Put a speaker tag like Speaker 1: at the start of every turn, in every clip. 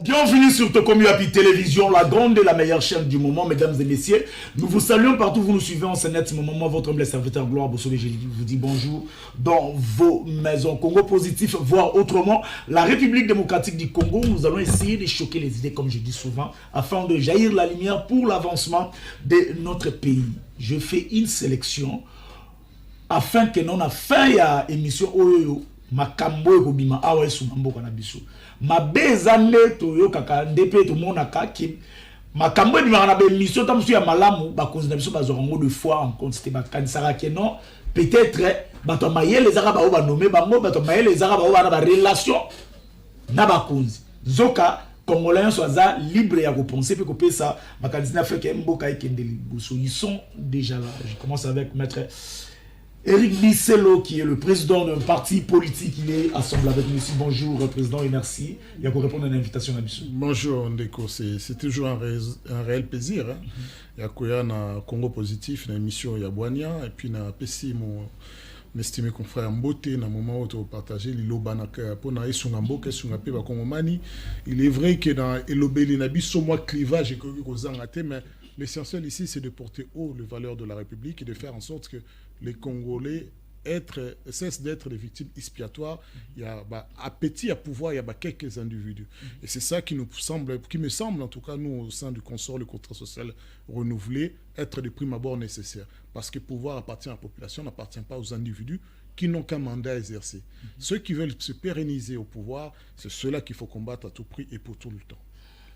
Speaker 1: Bienvenue sur Tokomi Happy Télévision, la grande et la meilleure chaîne du moment, mesdames et messieurs. Nous vous saluons partout où vous nous suivez en ce net moment. Votre humble serviteur Gloire Bossolé, je vous dis bonjour dans vos maisons. Congo positif, voire autrement. La République démocratique du Congo, nous allons essayer de choquer les idées, comme je dis souvent, afin de jaillir la lumière pour l'avancement de notre pays. Je fais une sélection afin que non a fait à émission Oyoyo. Makambo ekobima awa esu mboka na biso mabezande toyo kaka ndepe to monaka ki makambo ebima na be mission tamusu ya malamu bakonzi na biso bazorango de foi en compte c'était bakanisaka ke non peut-être bato mayele ezaka ba ba nommer bango bato mayele ezaka ba na ba relation na bakonzi zoka congolais soient libre ya penser pe ko pesa bakanisi na afrique mboka ekendeli boso ils sont déjà là. Je commence avec maître Éric Bisselo, qui est le président d'un parti politique, il est assemblé avec nous ici. Bonjour, président, et merci. Il y a pour répondre à l'invitation à Bissou.
Speaker 2: Bonjour, Ndeko. C'est toujours un réel plaisir. Il y a quoi na Congo Positif, na émission Yabouania, et puis na PC, mon estimé confrère Mbote, na moment où tu partager l'ilo banaka pour na esungambo, kesungape ba Kongomani. Il est vrai que dans Elobeli na biso moi clivage et que kozangate, mais l'essentiel ici, c'est de porter haut les valeurs de la République et de faire en sorte que les Congolais cessent d'être des victimes expiatoires. Il y a appétit à pouvoir, il y a quelques individus. Et c'est ça qui me semble, en tout cas, nous, au sein du consort, le contrat social renouvelé, être de prime abord nécessaire. Parce que pouvoir appartient à la population, n'appartient pas aux individus qui n'ont qu'un mandat à exercer. Ceux qui veulent se pérenniser au pouvoir, c'est ceux-là qu'il faut combattre à tout prix et pour tout le temps.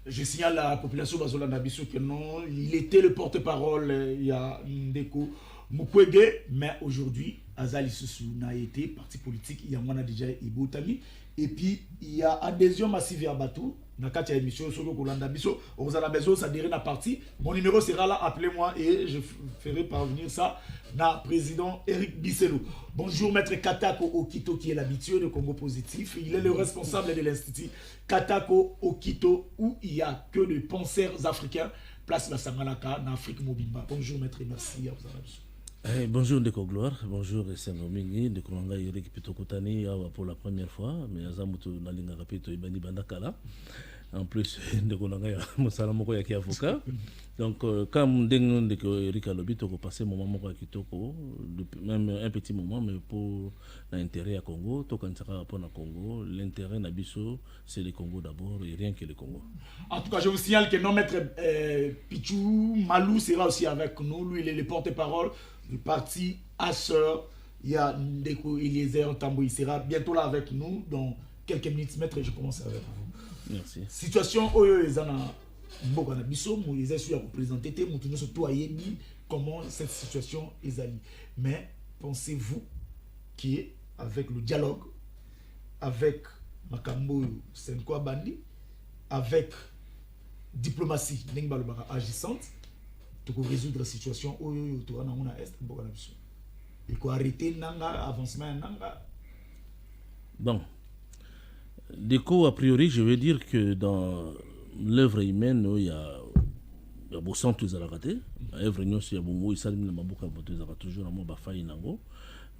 Speaker 1: Je signale à la population Bazola Nabiso que non, il était le porte-parole, il y a Ndeko Mukwege, mais aujourd'hui, Azali Soussou n'a été parti politique, il y a Mwana déjà Iboutami, et puis il y a adhésion massive à Batou, dans la émission sur le Kolanda Biso, on a besoin ça dirait la partie. Mon numéro sera là, appelez-moi et je ferai parvenir ça à président Éric Bisselo. Bonjour maître Katako Okito qui est l'habitué de Congo Positif, il est le responsable de l'institut Katako Okito où il n'y a que des penseurs africains, place la Sangalaka en Afrique Mobimba. Bonjour maître, merci à vous.
Speaker 3: Bonjour Ndeko Gloire, bonjour Sengomingi, Ndeko Nanga Yurek Pitokotani pour la première fois, mais Azamuto Nalinga Rapito Ibani Bandakala. En plus, Ndeko Nanga Mosalamoko Yaki avocat. Donc, comme Ndeko Eric Alobito, on passé mon moment à Kitoko, même un petit moment, mais pour l'intérêt à Congo, Tokansaka pour le Congo, l'intérêt Nabiso, c'est le Congo d'abord et rien que le Congo.
Speaker 1: En tout cas, je vous signale que non maître Pichou Malou sera aussi avec nous. Lui, il est le porte-parole du parti Asseur. Il y a Ndeko Eliezer Tambo, il sera bientôt là avec nous. Dans quelques minutes, maître, je commence avec vous.
Speaker 3: Merci.
Speaker 1: Situation Oyo Ezana Mboka na biso, Moïse su représenter te mutuno surtout ayebi comment cette situation est allée. Mais pensez-vous qu'avec le dialogue, avec Makambo Senko Bandi, avec diplomatie Nengbalobara agissante, tu peux résoudre la situation Oyo Toana Mona Est Mboka na biso. Il faut arrêter nanga avancement nanga.
Speaker 3: Bon. Déco, a priori, je veux dire que dans l'œuvre humaine, il y a beaucoup de centres à la rater. L'œuvre humaine, il y a beaucoup de centres à toujours à Mobafaï Nango.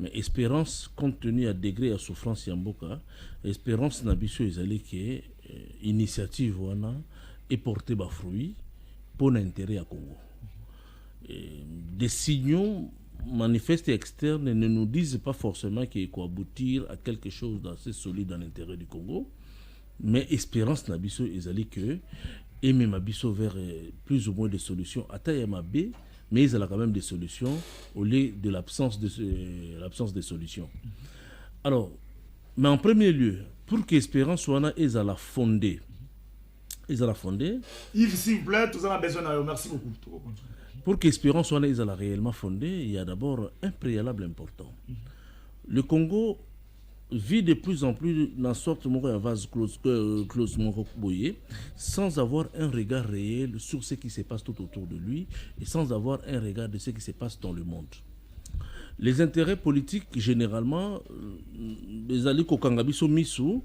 Speaker 3: Mais espérance, compte tenu à degré à souffrance, il y a beaucoup. Espérance, n'abissue, ils allaient que initiative est portée par fruit pour l'intérêt à Congo. Des signaux manifestes et externes ne nous disent pas forcément qu'il faut aboutir à quelque chose d'assez solide dans l'intérêt du Congo, mais espérance n'abisso ezali que et même abisso vers plus ou moins des solutions à taille B, mais il y a quand même des solutions au lieu de l'absence de solutions. Alors, mais en premier lieu, pour qu'espérance soit là, ils allaient fonder.
Speaker 1: Yves, s'il vous plaît, tous en a besoin. Merci beaucoup.
Speaker 3: Pour qu'Espérance soit réellement fondée, il y a d'abord un préalable important. Le Congo vit de plus en plus dans sorte de vase close sans avoir un regard réel sur ce qui se passe tout autour de lui et sans avoir un regard de ce qui se passe dans le monde. Les intérêts politiques, généralement, les alliés Kokangabiso Misu,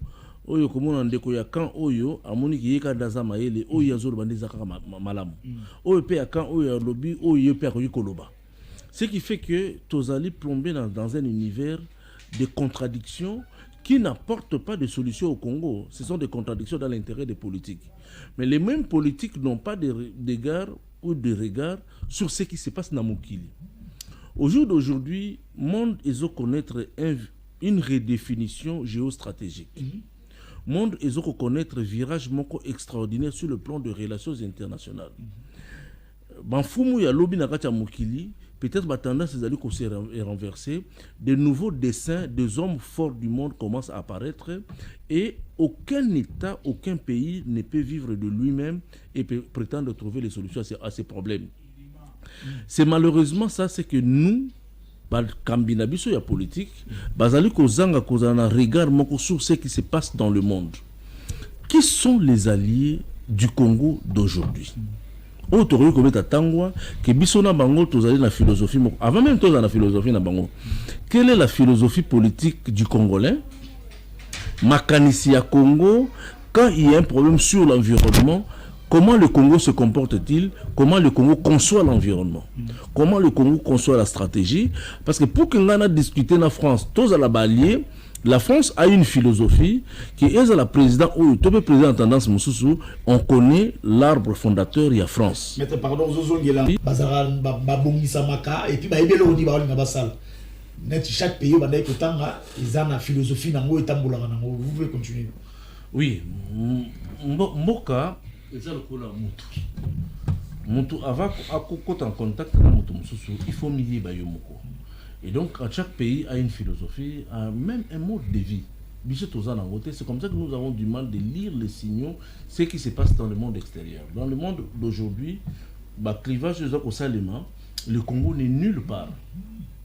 Speaker 3: oyo komona ndeko ya kan oyo amoni ki yeka daza maele oyo azolo bandiza kaka malamu oyo pe ya kan oyo lobby oyo pe akoyi koloba, ce qui fait que tozali plombé dans un univers de contradictions qui n'apportent pas de solution au Congo. Ce sont des contradictions dans l'intérêt des politiques. Mais les mêmes politiques n'ont pas d'égard ou de regard sur ce qui se passe dans Mokili. Au jour d'aujourd'hui, le monde est connaître une redéfinition géostratégique. Le monde est connaître un virage extraordinaire sur le plan de relations internationales. Banfumu ya lobi na kati ya Mokili, peut-être la tendance est renversée. De nouveaux dessins des hommes forts du monde commencent à apparaître et aucun État, aucun pays ne peut vivre de lui-même et peut prétendre trouver les solutions à ces problèmes. C'est malheureusement ça, c'est que nous, Kambina biso ya politique, bazali kozanga kozana regard moko sur ce qui se passe dans le monde. Qui sont les alliés du Congo d'aujourd'hui? Autori kometa tangwa ke biso na bango tozali na philosophie moko. Avant même tozali na philosophie na bango. Quelle est la philosophie politique du Congolais? Makanisi ya Congo, quand il y a un problème sur l'environnement, comment le Congo se comporte-t-il? Comment le Congo conçoit l'environnement? Comment le Congo conçoit la stratégie? Parce que pour que l'on a discuté en France, tous à la balier, la France a une philosophie qui est la président ou le président en tendance Moussoussou, on connaît l'arbre fondateur il y a France.
Speaker 1: Maître pardon, Zozo Ngela, Bazara Babongi Samaka et puis Baibelo Odi Baoli Nabasal. Net chaque pays banda ekotanga ils ont la philosophie nango etambola nango. Vous pouvez continuer.
Speaker 3: Oui, Mboka eza lokola mutu. Mutu avant akokota en contact na mutu Moussoussou, il faut milier bayomoko. Et donc, chaque pays a une philosophie, a même un mode de vie. C'est comme ça que nous avons du mal de lire les signaux, ce qui se passe dans le monde extérieur. Dans le monde d'aujourd'hui, clivage le Congo n'est nulle part.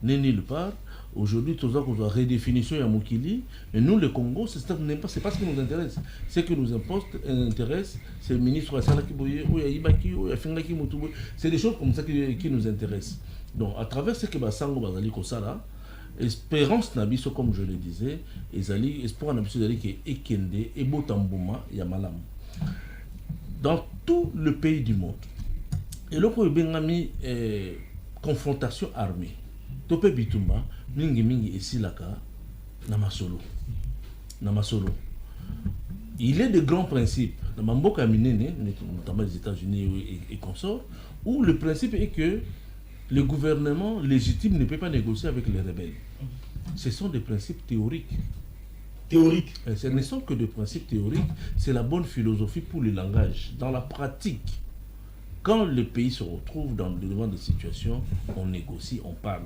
Speaker 3: N'est nulle part. Aujourd'hui, tout ça, qu'on a redéfinition à Mokili, et nous, le Congo, c'est pas ce qui nous intéresse. Ce qui nous intéresse, c'est le ministre c'est des choses comme ça qui nous intéressent. Donc, à travers ce que Basango Bazali Kosala, espérance Nabiso, comme je le disais, espoir Nabiso Zali qui est Ekende, Ebotambouma, Yamalam. Dans tout le pays du monde. Et là, pour Bengami, confrontation armée. Tope Bitumba, Mingi et Silaka, Namasolo. Il est de grands principes, notamment les États-Unis et consorts, où le principe est que le gouvernement légitime ne peut pas négocier avec les rebelles. Ce sont des principes théoriques. Ce ne sont que des principes théoriques. C'est la bonne philosophie pour le langage. Dans la pratique, quand le pays se retrouve devant des situations, on négocie, on parle.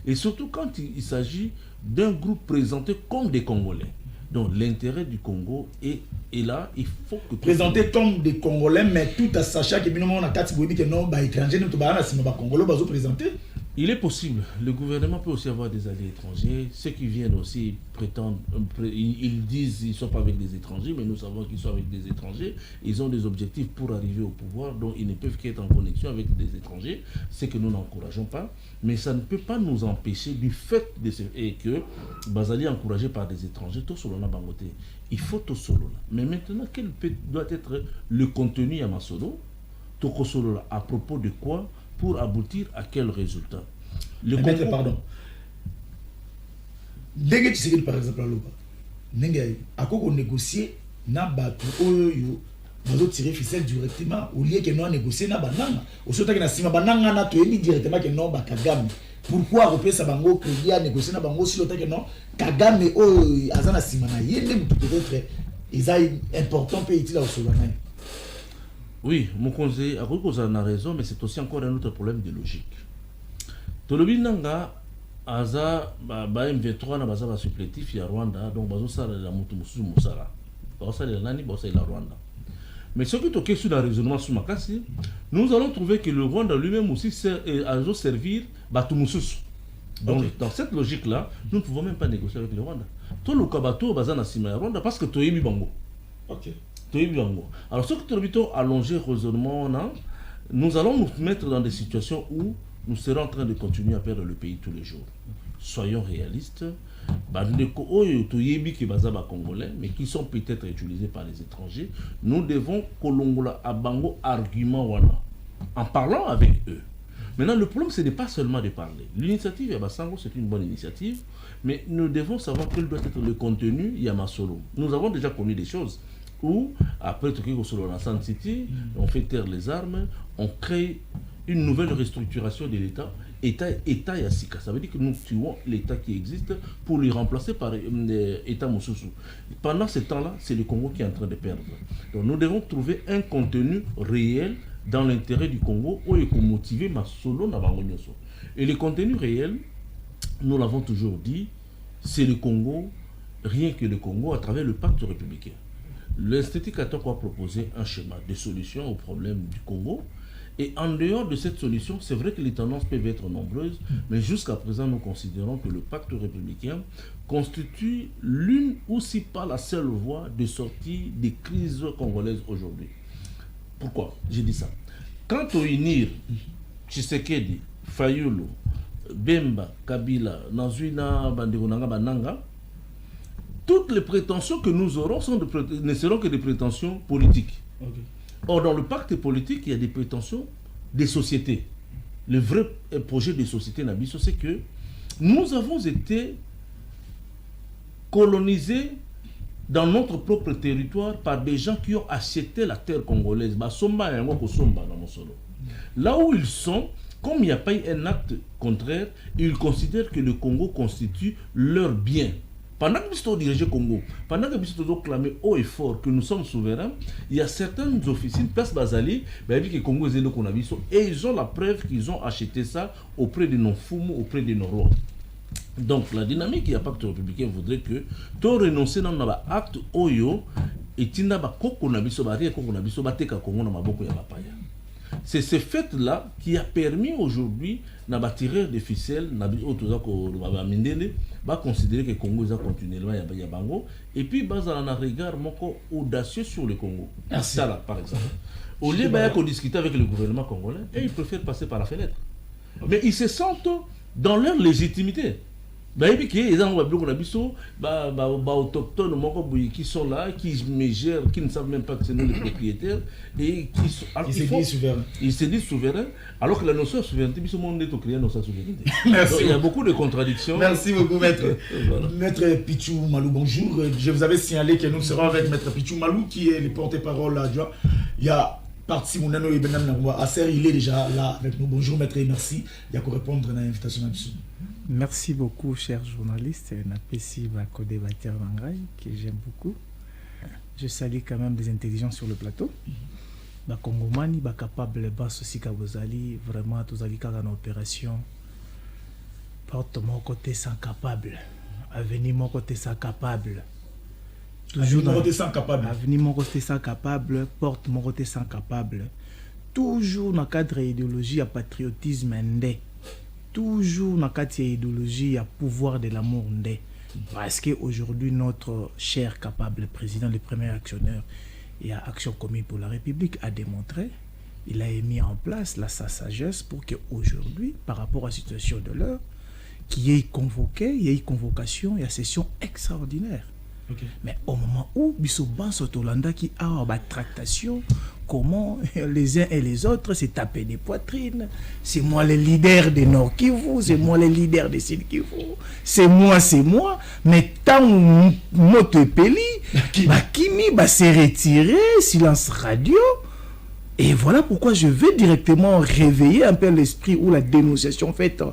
Speaker 3: Et surtout quand il s'agit d'un groupe présenté comme des Congolais. Donc l'intérêt du Congo est là, il faut que...
Speaker 1: Présenté comme des Congolais, mais tout à sachant que on a 4 que non, étrangers, nous sommes Congolais, nous présenter.
Speaker 3: Il est possible. Le gouvernement peut aussi avoir des alliés étrangers. Ceux qui viennent aussi prétendent, ils disent qu'ils ne sont pas avec des étrangers, mais nous savons qu'ils sont avec des étrangers. Ils ont des objectifs pour arriver au pouvoir, donc ils ne peuvent qu'être en connexion avec des étrangers, ce que nous n'encourageons pas. Mais ça ne peut pas nous empêcher du fait que Bazali est encouragé par des étrangers, tout solo na bangoté. Il faut tout solo. Mais maintenant, quel doit être le contenu à Masolo, tout solo à propos de quoi? Pour aboutir à quel résultat? Le
Speaker 1: Congo... Pardon. Dès que tu sais par exemple, à quoi on négocie, na batu oyo bazo tirer ficelle directement au lieu que nous négocier na bananga. Au surtout que na sima bananga na to yeli directement que non ba Kagame. Pourquoi repesa bango crédit à négocier na bango si l'autre que non Kagame oyo azana sima na yende peut-être ils a important pays là au Solana.
Speaker 3: Oui, mon conseil, vous avez raison, mais c'est aussi encore un autre problème de logique. Tolobi nanga aza M23 na baza supplétif ya Rwanda, donc bazo sala la mutu musu musala. Bazo sala la nani, bazo sala la Rwanda. Mais ce qui est ok sur le raisonnement sur Makasi, nous allons trouver que le Rwanda lui-même aussi a servir Batu Mususu. Donc dans cette logique-là, nous ne pouvons même pas négocier avec le Rwanda. Tout le kabato baza na sima ya Rwanda parce que toyebi bango.
Speaker 1: Ok.
Speaker 3: Alors, ce que nous avons allongé raisonnement, nous allons nous mettre dans des situations où nous serons en train de continuer à perdre le pays tous les jours. Soyons réalistes. Congolais, mais qui sont peut-être utilisés par les étrangers. Nous devons colongola à bango argument wana en parlant avec eux. Maintenant, le problème, ce n'est pas seulement de parler. L'initiative Yabasango, c'est une bonne initiative, mais nous devons savoir quel doit être le contenu Yamasolo. Nous avons déjà connu des choses où, après Tokyo Solo dans San City, on fait taire les armes, on crée une nouvelle restructuration de l'État. État Yassika. Ça veut dire que nous tuons l'État qui existe pour le remplacer par l'État Moussousou. Pendant ce temps-là, c'est le Congo qui est en train de perdre. Donc nous devons trouver un contenu réel dans l'intérêt du Congo où il faut motiver ma solo na bango nyonso. Et le contenu réel, nous l'avons toujours dit, c'est le Congo, rien que le Congo à travers le pacte républicain. L'Institut Katoko a proposé un schéma de solution au problème du Congo. Et en dehors de cette solution, c'est vrai que les tendances peuvent être nombreuses, mais jusqu'à présent, nous considérons que le pacte républicain constitue l'une ou si pas la seule voie de sortie des crises congolaises aujourd'hui. Pourquoi j'ai dit ça? Quant au UNIR, Tshisekedi, Fayulu, Bemba, Kabila, Nazwina, Bandegonanga, Bananga, toutes les prétentions que nous aurons ne seront que des prétentions politiques. Okay. Or, dans le pacte politique, il y a des prétentions des sociétés. Le vrai projet des sociétés Nabiso, c'est que nous avons été colonisés dans notre propre territoire par des gens qui ont acheté la terre congolaise. Là où ils sont, comme il n'y a pas eu un acte contraire, ils considèrent que le Congo constitue leur bien. Pendant que nous dirigeons le Congo, pendant que nous avons clamé haut et fort que nous sommes souverains, il y a certaines officines, Place Bazali, que le Congo est le Conabiso, et ils ont la preuve qu'ils ont acheté ça auprès de nos foumous, auprès de nos rois. Donc la dynamique du pacte républicain voudrait que tu renonces à un acte oyo et tu n'as pas c'est ce fait-là qui a permis aujourd'hui de tirer des ficelles, de considérer que le Congo est continuellement et puis on a un regard audacieux sur le Congo. Ça là, par exemple. Au lieu de discuter avec le gouvernement congolais, et ils préfèrent passer par la fenêtre. Mais ils se sentent dans leur légitimité. Et puis, ils ont autochtones qui sont là, qui me gèrent, qui ne savent même pas que c'est nous les propriétaires, et qui sont, ils se disent souverains, alors que la notion de souveraineté, il y a beaucoup de contradictions.
Speaker 1: Merci beaucoup, maître. Voilà. Maître Pichou Malou, bonjour. Je vous avais signalé que nous serons avec maître Pichou Malou, qui est le porte-parole adjoint. Il y a parti mon anneau il est déjà là avec nous. Bonjour, maître, et merci. Il y a qu'à répondre à l'invitation.
Speaker 4: Merci beaucoup, chers journalistes. Napesi Bakode Bater Mangai, que j'aime beaucoup. Je salue quand même des intelligences sur le plateau. Bakongomani, capable aussi Kabozali, vraiment, tous les cas en opération. Porte mon côté sans capable. Avenir mon côté sans capable.
Speaker 1: Toujours mon côté sans capable.
Speaker 4: Avenir mon côté sans capable. Porte mon côté sans capable. Toujours dans le cadre idéologie à patriotisme indé. Toujours dans cette idéologie à pouvoir de l'amour ndé. Parce qu'aujourd'hui, notre cher capable président, le premier actionnaire et à Action commune pour la République, a démontré, il a mis en place sa sagesse pour qu'aujourd'hui, par rapport à la situation de l'heure, qu'il y ait convoqué, il y ait convocation, il y a session extraordinaire. Okay. Mais au moment où Bissoban Sotolanda qui a une tractation, comment les uns et les autres se taper des poitrines, c'est moi le leader de Nord Kivu, c'est moi le leader de Sud Kivu, c'est moi, mais tant moto peli, Kimi se retirer, silence radio. Et voilà pourquoi je vais directement réveiller un peu l'esprit ou la dénonciation faite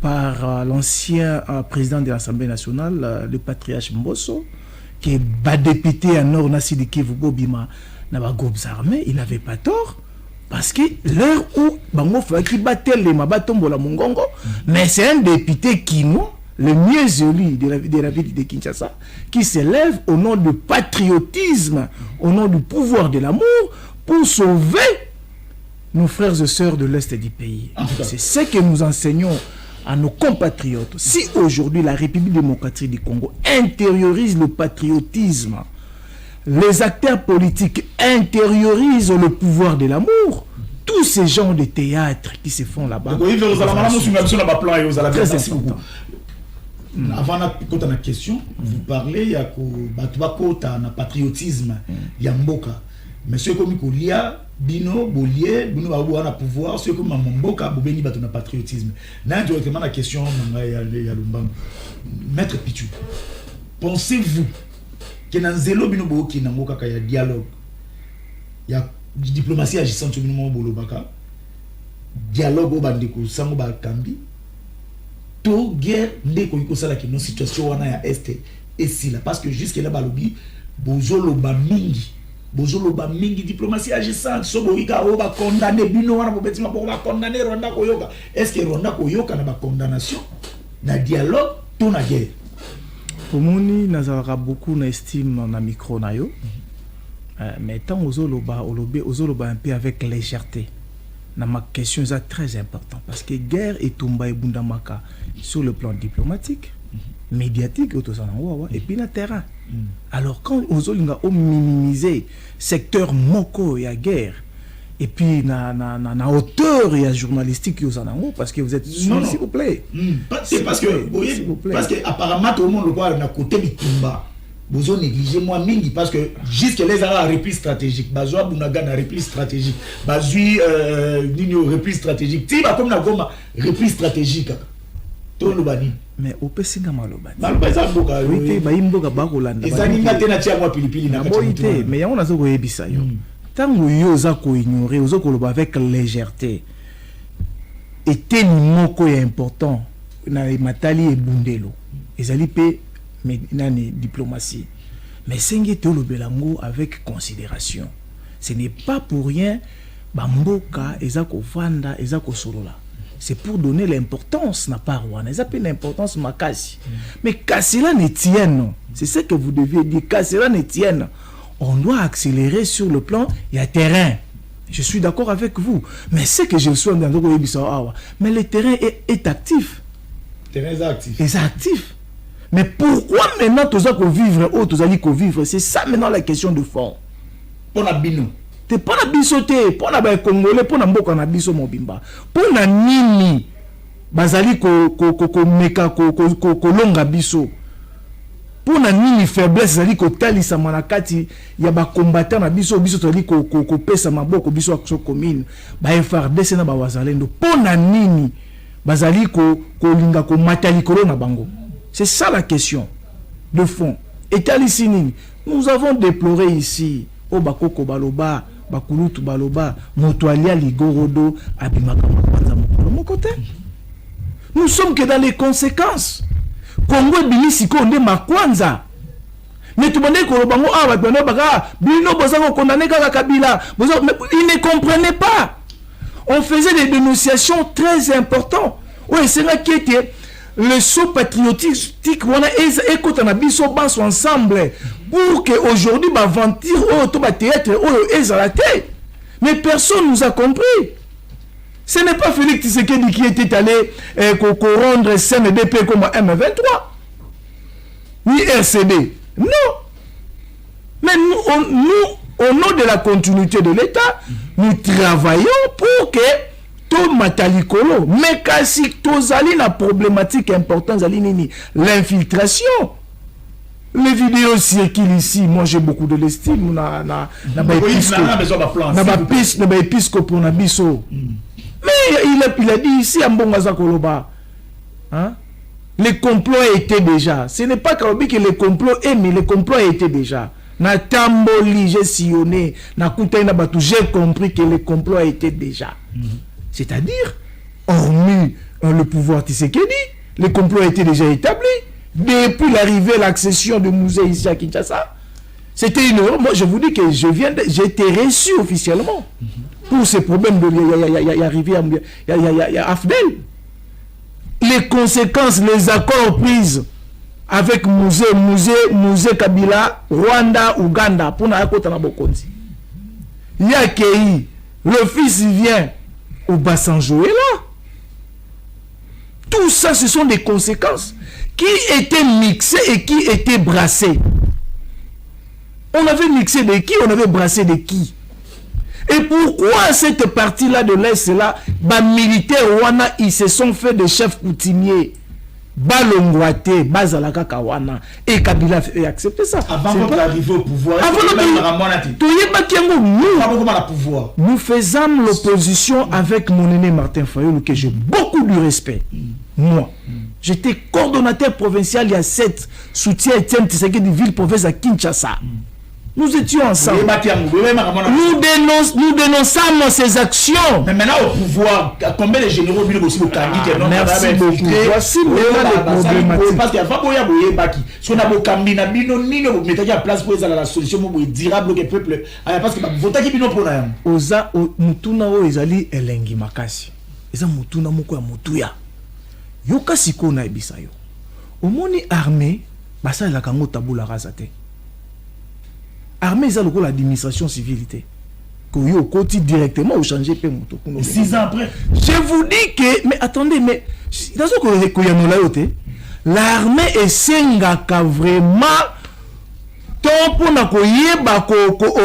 Speaker 4: par l'ancien président de l'Assemblée nationale, le patriarche Mbosso, qui est député à Nord Nasi Kivu Bobima dans les groupes armés. Il n'avait pas tort. Parce que l'heure où Bango Faki battait les Mabatombo la Mongongo, mais c'est un député Kino, le mieux élu de la ville de Kinshasa, qui s'élève au nom du patriotisme, au nom du pouvoir de l'amour, pour sauver nos frères et sœurs de l'Est du pays. C'est ce que nous enseignons à nos compatriotes. Si aujourd'hui la République démocratique du Congo intériorise le patriotisme, les acteurs politiques intériorisent le pouvoir de l'amour, tous ces gens de théâtre qui se font là-bas.
Speaker 1: Merci beaucoup. Avant la question, vous parlez de patriotisme, Yamboka. mais ceux comme Kolia, Bino, Bolier, Bino va avoir un pouvoir, ceux comme Mamboka, Bobeni va ton patriotisme. Là, directement la question, Maître Pichu, pensez-vous que dans Zélo Bino Boki, il y a dialogue, il y a diplomatie agissante sur Bino Bolobaka, dialogue au Bandeko, Sango Bakambi, to guerre, ndeko yiko sala ki non situation wana ya este et si là parce que jusque là balobi bozoloba mingi diplomatie agissante so boika o ba condamner bino wana bobetima pour ba condamner Rwanda koyoka est-ce que Rwanda koyoka na ba condamnation na dialogue to na guerre
Speaker 4: pour moni nazalaka beaucoup na estime na micro na yo mais tant ozoloba un peu avec légèreté. Ma question est très importante parce que guerre et Tumba et Bundamaka sur le plan diplomatique, médiatique et puis le terrain. Alors quand on minimiser secteur moko et guerre et puis na hauteur et journalistique parce que vous êtes s'il vous plaît.
Speaker 1: Parce que apparemment tout le monde le voit na côté du Tumba. Vous avez négligé moi mingi parce que jusque les arabes repris stratégique bazwa bunaga na repris stratégique bazui nino repris stratégique ti ba comme na goma repris stratégique to lo bani
Speaker 4: mais au pesinga maloba
Speaker 1: za boka
Speaker 4: oui ba imboka ba kolanda
Speaker 1: eza ninga tena tia moi pilipili na
Speaker 4: kati mais yango nazo ko yebisa yo tango yo za ko ignorer ozo ko loba avec légèreté et teni moko est important na matali et bundelo ezali pe mais nani diplomatie mais sengi te lobelango avec considération ce n'est pas pour rien bamboka ezako vanda ezako solola c'est pour donner l'importance na parwana ezapé l'importance makasi mais kasila ne tienne c'est ce que vous deviez dire kasila ne tienne on doit accélérer sur le plan il y a terrain je suis d'accord avec vous mais ce que je suis dans mais le terrain est actif est actif. Mais pourquoi maintenant tu as vivre ou tu as vivre? C'est ça maintenant la question de fond.
Speaker 1: Pour la bino.
Speaker 4: C'est pas la bisoté, pour la Congolais, pour la mboka na biso mobimba. Pour la nini bazali ko meka ko longa biso. Pour la nini faiblesse zali ko talisa manakati ya ba combattant na biso tali ko pesa maboko biso action commune. Ba FRDC na ba wazalendo. Pour la nini bazali ko linga ko matali ko na bango. C'est ça la question de fond. Et Talisinini, nous avons déploré ici au Bakoko Baloba, Bakulutu Baloba, Motoalia Ligorodo, Abimaka mon côté. Nous sommes que dans les conséquences. Congo Bilisi Konde Makwanza. Mais tout le monde condamné Kabila. Ils ne comprenaient pas. On faisait des dénonciations très importantes. Oui, c'est là qui était. Le saut patriotique écoute un abisso basse ensemble pour que aujourd'hui va ventir au théâtre mais personne nous a compris. Ce n'est pas Félix Tshisekedi qui était allé rendre CNDP comme M23 ni RCD, non, mais nous au nom de la continuité de l'État nous travaillons pour que matalikolo mais kasi tozali na problématique importante zali nini l'infiltration. Les vidéos circulent ici, moi j'ai beaucoup de l'estime na épiscope na biso mais il a dit ici à Mbongaza Koloba hein les complots étaient déjà, ce n'est pas que les complots mais les complots étaient déjà na tamboli j'ai sillonné na kutaina batu j'ai compris que les complots étaient déjà c'est-à-dire, hormis le pouvoir Tshisekedi, les complots étaient déjà établis. Depuis l'arrivée, l'accession de Mouzé ici à Kinshasa, c'était une erreur. Moi, je vous dis que j'ai été reçu officiellement pour ces problèmes de Afdel. Les conséquences, les accords pris avec Mouzé Kabila, Rwanda, Ouganda, pour Nakotana Bokonzi. Yakei, le fils vient. Au Bassanjo est là. Tout ça, ce sont des conséquences qui étaient mixées et qui étaient brassées. On avait mixé de qui? On avait brassé de qui? Et pourquoi cette partie-là de l'Est, là, les militaires Rwanda, ils se sont fait des chefs coutumiers? balongwate bazalaka kawana et Kabila a accepté ça.
Speaker 1: Avant d'arriver au pouvoir,
Speaker 4: nous faisons l'opposition avec mon aîné Martin Fayulu que j'ai beaucoup de respect. Moi, j'étais coordonnateur provincial il y a 7 soutien Etienne Tshisekedi de ville-province à Kinshasa. Nous étions ensemble. Nous dénonçons ces actions.
Speaker 1: Mais maintenant au pouvoir, combien de généraux viennent aussi au Kami?
Speaker 4: Merci beaucoup. Voici le problématique.
Speaker 1: Parce qu'il y a Faboya Boyebaki. Si on a beau Kami, na bino nino vous mettez en place pour la solution durable que peuple. Parce que voter qui bino pour na.
Speaker 4: Oza mutuna o ezali elengi makasi. Eza mutuna moko ya mutuya. Yoka siko na ebisa yo. Omoni armée basa la kango tabula rasate. Armée ça le l'administration civilité que yo côté directement au changer pe moto
Speaker 1: 6 ans après
Speaker 4: je vous dis que mais attendez mais dans ce que y a no la yote l'armée est sengaka vraiment tant pour na ko yeba ko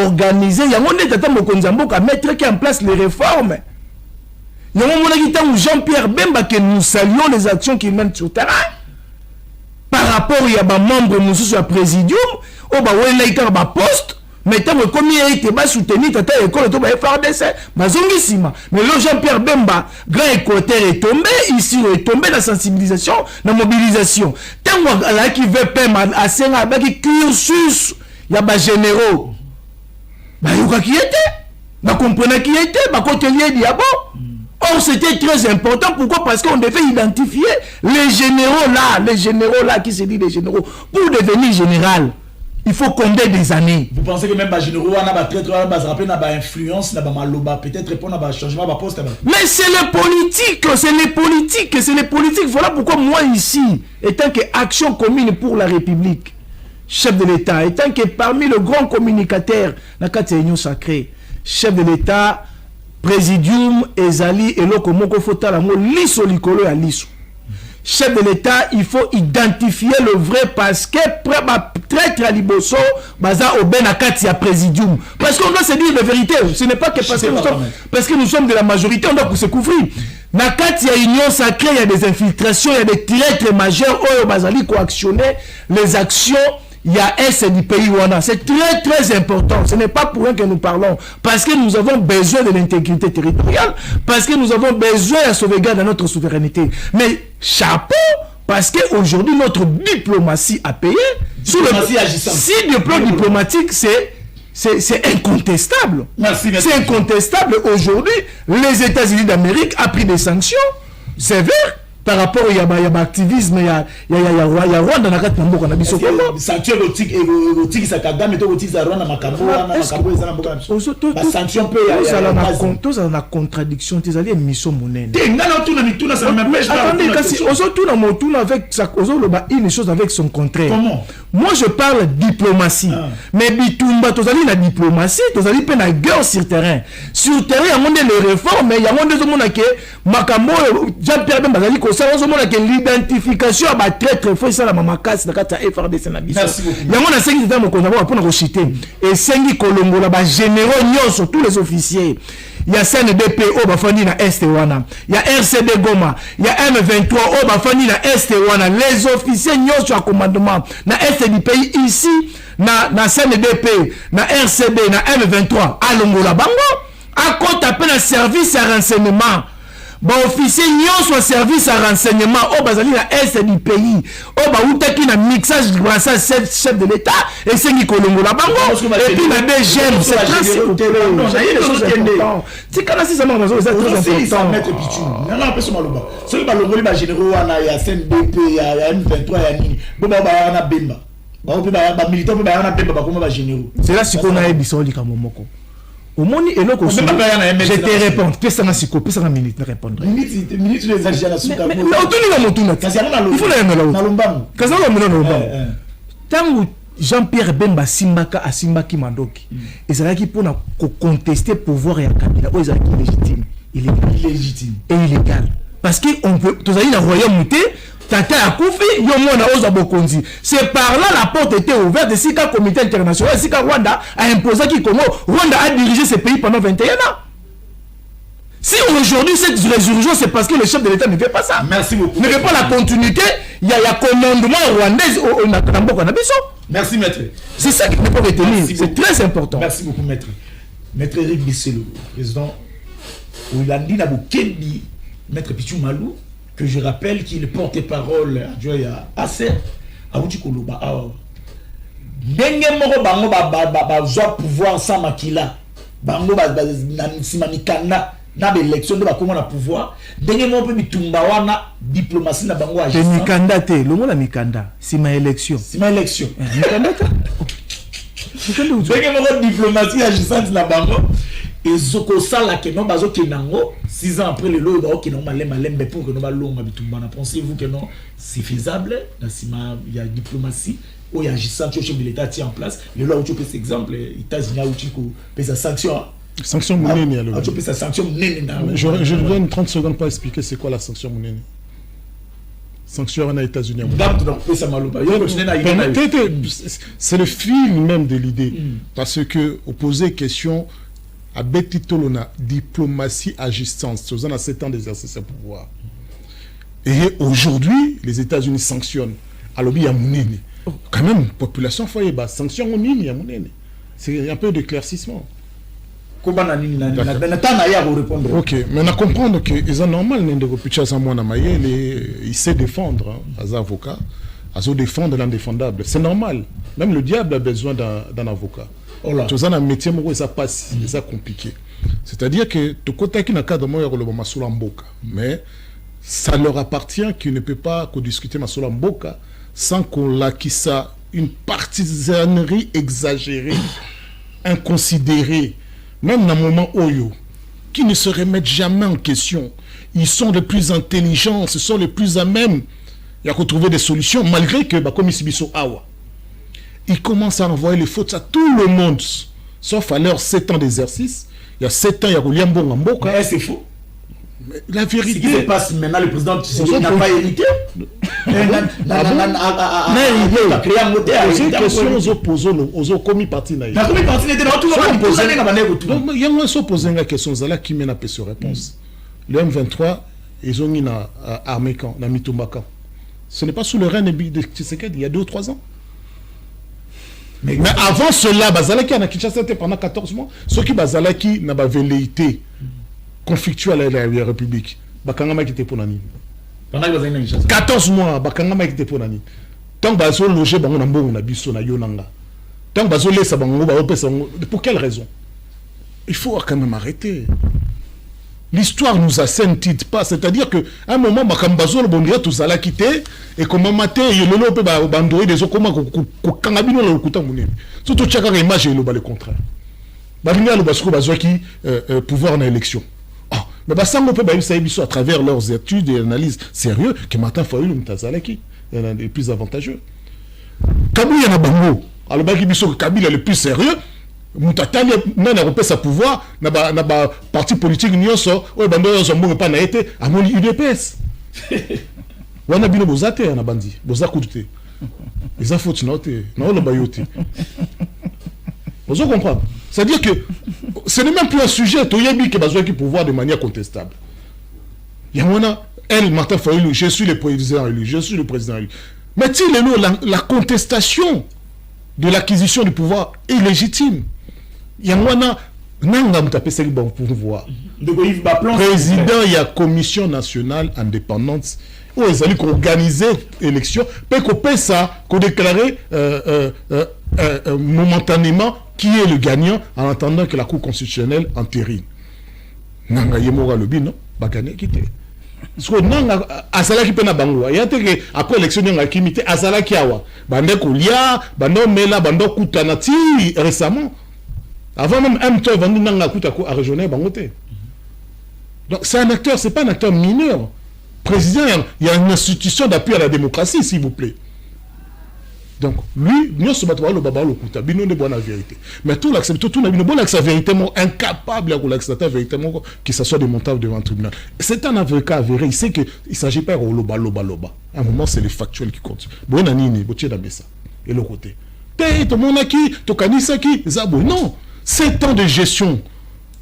Speaker 4: organiser yango ndeta ta mokonza mboka mettre en place les réformes yango mona kitangu Jean-Pierre Bemba que nous saluons les actions qu'il mène sur terrain par rapport il y a ba membre mususu ya présidium o ba wela ikara ba poste mais tant que comme il était ba soutenir tata école to ba FRDC bazongi sima mais le Jean-Pierre Bemba grand équateur est tombé ici est tombé la sensibilisation la mobilisation tant là qui veut pema à senga ba qui cursus ya ba généraux ba yoka qui était ba comprenait qui était ba côtelier diabo. Or, c'était très important. Pourquoi? Parce qu'on devait identifier les généraux là qui se disent les généraux. Pour devenir général, il faut combien des années?
Speaker 1: Vous pensez que même les généraux, on a une influence, peut-être répondre à un changement de poste?
Speaker 4: Mais c'est les politiques. Voilà pourquoi moi ici, étant que Action commune pour la République, chef de l'État, étant que parmi le grand communicateur, la Union sacrée, chef de l'État, Présidium, Ezali, et Lokomoko Fota, la mot liso likolo ya liso. Chef de l'État, il faut identifier le vrai parce que traître à Liboso, baza au Benakati à Présidium. Parce qu'on doit se dire la vérité. Ce n'est pas que parce que nous sommes de la majorité, on doit se couvrir. Nakati ya Union sacrée, il y a des infiltrations, il y a des traîtres majeurs, oh, bazali coactionner les actions. Il y a S du pays Wana. C'est très très important. Ce n'est pas pour rien que nous parlons. Parce que nous avons besoin de l'intégrité territoriale. Parce que nous avons besoin de sauvegarder notre souveraineté. Mais chapeau, parce qu'aujourd'hui notre diplomatie a payé. Si le plan diplomatique c'est incontestable.
Speaker 1: Merci.
Speaker 4: C'est incontestable. Aujourd'hui, les États-Unis d'Amérique ont pris des sanctions sévères. Par rapport à l'activisme, il y a Rwanda na kati mboka na biso
Speaker 1: Congo. Sanction érotique ça Kagame to érotique ça Rwanda makambo eza mboka na biso. Ba sanction pe
Speaker 4: ya na contradiction tes alliés mission monene.
Speaker 1: Ngana tuna mituna ça même pas.
Speaker 4: Attendez kasi ozotuna motuna avec ça ozoloba une chose avec son contraire.
Speaker 1: Comment?
Speaker 4: Moi je parle diplomatie. Mais bitumba tozali na diplomatie, tozali pe na guerre sur terrain. Sur terrain il y a monde les réformes, il y a monde zomona ke makambo Jean-Pierre Bemba bazali ko ça ozomona ke l'identification à traître faut ça la mamakasi na kata FRDC na biso. Yango na sengi tata mokonza ba pona ko citer et sengi kolongola ba généraux nyonso tous les officiers. Il y a CNDP au bafani na Est wana. Il y a RCD Goma, il y a M23 au bafani na Est wana. Les officiers nyonso à commandement na Est du pays ici na CNDP, na RCD, na M23 alongola bango à compte appel à service à renseignement. Ba officier nyonso service à renseignement au bazali na est du pays au ba utaki na mixage grâce chef de l'État et c'est Nikolongo la bango et puis la DGM c'est très important. C'est quand si ça m'a c'est très important.
Speaker 1: Mettre pichu na peso maloba ceux ba longoli ba généraux wana ya CNDP ya M23 ya nini bo ba na Bemba ba militant ba na Bemba ba comme ba généraux
Speaker 4: c'est là si qu'on a biso li kamomoko. Au monde et là je te réponds pesa na siko pesa na minute répondre
Speaker 1: minute les agents la suka
Speaker 4: mais otuni na motuna il faut la mela
Speaker 1: na lombango
Speaker 4: kaza na mela na lombango tangu Jean-Pierre Bemba simbaka asimbaki mandoki ezalaki pona ko contester pouvoir ya Kabila o ezalaki légitime illégitime et illégal parce que on peut tozali na royaume muté Tata Akoufi, Yomona Oza Bokonzi. C'est par là la porte était ouverte. Si le comité international, si Rwanda a imposé qui Congo, Rwanda a dirigé ce pays pendant 21 ans. Si aujourd'hui cette résurgence, c'est parce que le chef de l'État ne fait pas ça.
Speaker 1: Merci beaucoup.
Speaker 4: Ne fait pas la continuité, il y a commandement rwandais.
Speaker 1: Merci, maître.
Speaker 4: C'est ça qu'il faut retenir. C'est très important.
Speaker 1: Merci beaucoup, maître. Maître Eric Bisselo, président Oulandi Nabukendi, maître Pichou Malou, que je rappelle qu'il est porte-parole à Acer, à Outikoloba. Ndenge moko bango ba pouvoir sans makila. Bango ba simamikana. Na l'élection de la pouvoir ndenge mo pe bitumba wana diplomatie na bango
Speaker 4: agissant mikanda te le mot la mikanda c'est ma élection mikanda te
Speaker 1: ndenge mo diplomatie agissante na bango ezoko sala ke non bazo kenango 6 ans après le lot ba ke non malembe pour que non ba longa bitumba na pensez-vous que non c'est faisable na sima il y a diplomatie ou il y a agissante au chef de l'état tient en place le lot où tu peux cet exemple États-Unis où tu peux sa sanction.
Speaker 2: Sanction Mouneni.
Speaker 1: Je
Speaker 2: donne 30 secondes pour expliquer c'est quoi la sanction Mouneni. Sanction aux États-Unis. C'est le fil même de l'idée. Parce que, au poser question, à Betitolona, diplomatie agissante, aux 7 ans d'exercice de pouvoir. Et aujourd'hui, les États-Unis sanctionnent. Alors, il y a Mouneni. Quand même, population foyer, sanction Mouneni, il y a Mouneni. C'est un peu d'éclaircissement.
Speaker 1: Ok,
Speaker 2: mais on a comprendre que c'est normal il sait défendre les avocats, il défendre l'indéfendable. C'est normal. Même le diable a besoin d'un avocat. Tout ça, un métier, ça passe, c'est compliqué. C'est-à-dire que tout côté qui n'a qu'à demander mais ça leur appartient qu'ils ne peuvent pas discuter Massoula Mboka sans qu'on l'acquisse une partisanerie exagérée, inconsidérée. Même dans le moment Oyo, qui ne se remettent jamais en question. Ils sont les plus intelligents, ce sont les plus à même. Il y a qu'à trouver des solutions, malgré que, comme Isibiso Awa, ils commencent à envoyer les fautes à tout le monde, sauf à leurs 7 ans d'exercice. Il y a 7 ans, il y a Goliambo Mboka.
Speaker 1: Mais c'est faux.
Speaker 2: Mais la vérité.
Speaker 1: Ce qui se passe maintenant, le président n'a pas hérité.
Speaker 2: C'est une question aux commis partis.
Speaker 1: La commis parti n'était pas tout
Speaker 2: le il y a moins posé une question qui mène à ses réponses. Le M23, ils ont une armée camp, dans Mitumbaka. Ce n'est pas sous le règne de Tshisekedi, il y a 2 ou 3 ans. Mais avant cela, Bazalaki a Kinshasa pendant 14 mois. Ceux qui Bazalaki n'a pas velléité conflictuelle à la République. Bakangama qui était pour Nani. 14 mois, Bakangama qui était pour Nani. Tant que Bazo logé, on a bon, on a biso na Yonanga. Tant que Bazo laisse, pour quelle raison? Il faut quand même arrêter. L'histoire nous assentite pas, c'est-à-dire qu'à un moment, Bakambazo le bondier tout ça l'a quitté et comment matin il le lope bandoué des autres comment kangabino le kuta mouné. Surtout chaque image il le contraire. Balinga le basco bazo qui pouvoir dans l'élection. Ah, mais basango peut baïm saïbiso à travers leurs études et analyses sérieux que matin faut le mtazala qui est le plus avantageux. Kabila na bango, alors baki biso Kabila le plus sérieux. Mutatali nana repesa pouvoir na ba parti politique nyonso o bando nyonso mbongo pa na été amoni UDPS wana bino bozate na bandi bozakute les infos note na lo bayote vous comprenez, c'est à dire que ce n'est même plus un sujet to yebi que besoin qui pouvoir de manière contestable yamona elle Martin Fayulu je suis le président élu mais la contestation de l'acquisition du pouvoir est légitime. Yangwana nanga mutapesa ki bon pouvoir. Président il y a commission nationale indépendante où ils allaient organiser élection peut qu'on pesa qu'on déclarer momentanément qui est le gagnant en attendant que la Cour constitutionnelle entérine. Nanga yemoga lobi non ba gagner quitter. Parce que nanga azalaki pena bango ya te que après élection nanga kimité azalaki awa bande kolia bando mela bando kutana ti récemment avant même M2 vendu nanga kuta ko a rejoindre bangote. Donc c'est un acteur, c'est pas un acteur mineur. Président, il y a une institution d'appui à la démocratie s'il vous plaît. Donc lui nous se battre le baba le kuta bino de bonne vérité. Mais tout l'accepte tout na bino bonne sa vérité incapable à l'accepter véritablement que ça soit démontable devant le tribunal. C'est un avocat avéré, il sait que il s'agit pas de loba. À un moment c'est le factuel qui compte. Bon nini botier d'abessa et le côté. Tout le monde qui to kanisa qui zabo non. 7 ans de gestion,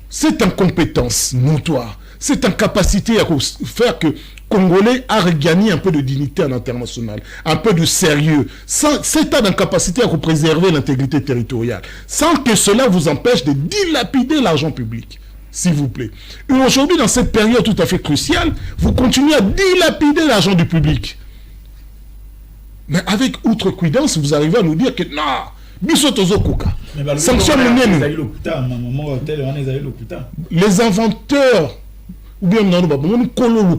Speaker 2: cette incompétence notoire, cette incapacité à faire que Congolais a regagné un peu de dignité à l'international, un peu de sérieux, cette incapacité à préserver l'intégrité territoriale, sans que cela vous empêche de dilapider l'argent public, s'il vous plaît. Et aujourd'hui, dans cette période tout à fait cruciale, vous continuez à dilapider l'argent du public. Mais avec outrecuidance, vous arrivez à nous dire que non, sanction les inventeurs ou bien donc toi le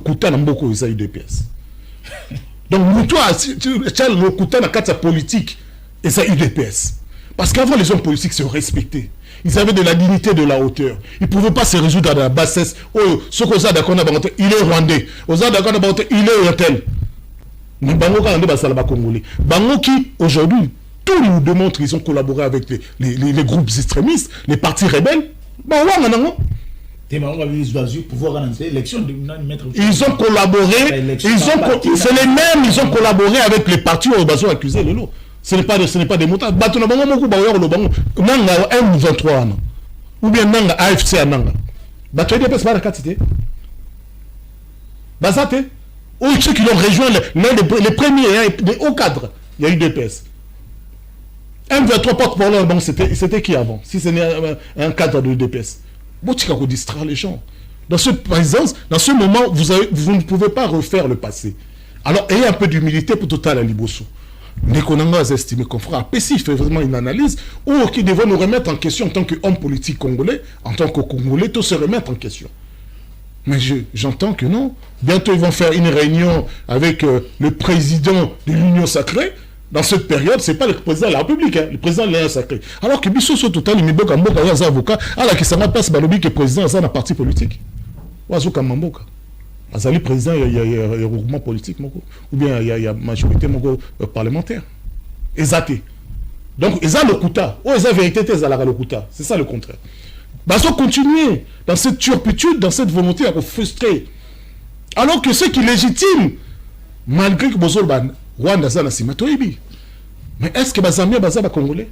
Speaker 2: Kuta na kata politique et ça UDPS parce qu'avant les hommes politiques se respectaient, ils avaient de la dignité, de la hauteur, ils ne pouvaient pas se résoudre à la bassesse. Oh ce qu'on a d'accord il est rwandais, il est oriental. Mais Bango Congolais, Bango qui aujourd'hui tout nous démontre qu'ils ont collaboré avec les groupes extrémistes, les partis rebelles. Ils ont collaboré, c'est les mêmes, ils ont collaboré avec les partis où ils ont accusé le lot. Ce n'est pas des motards. Nanga M23 ou bien Nanga AFC Nanga. Bazate. Ceux qui l'ont rejoint, les premiers, les hauts cadres, il y a eu des PS. M23 porte-parole, bon, c'était qui avant? Si ce n'est un cadre de DPS. Bon, tu vas distraire les gens. Dans ce moment, vous ne pouvez pas refaire le passé. Alors, ayez un peu d'humilité pour Total Aliboso. Mais qu'on a estimé qu'on fera. Pessi fait vraiment une analyse ou qui devrait nous remettre en question en tant qu'homme politique congolais, en tant que Congolais, tout se remettre en question. Mais j'entends que non. Bientôt, ils vont faire une réunion avec le président de l'Union Sacrée. Dans cette période, ce n'est pas le président de la République, hein, le président de l'Union Sacrée. Alors que Bissot, sur Total, il y a des avocats, alors que ça n'a pas le président de la partie politique. Ouazouka Mamboka. Le président, il y a un regroupement politique, ou bien il y a majorité parlementaire. Exacté. Donc, ils ont le Kouta. Ils ont la vérité, ils ont le Kouta. C'est ça le contraire. Ils ont continué dans cette turpitude, dans cette volonté à frustrer. Alors que ceux qui légitiment, malgré que Bozolban, Rwanda, ça n'a pas été. Mais est-ce que les Américains sont congolais?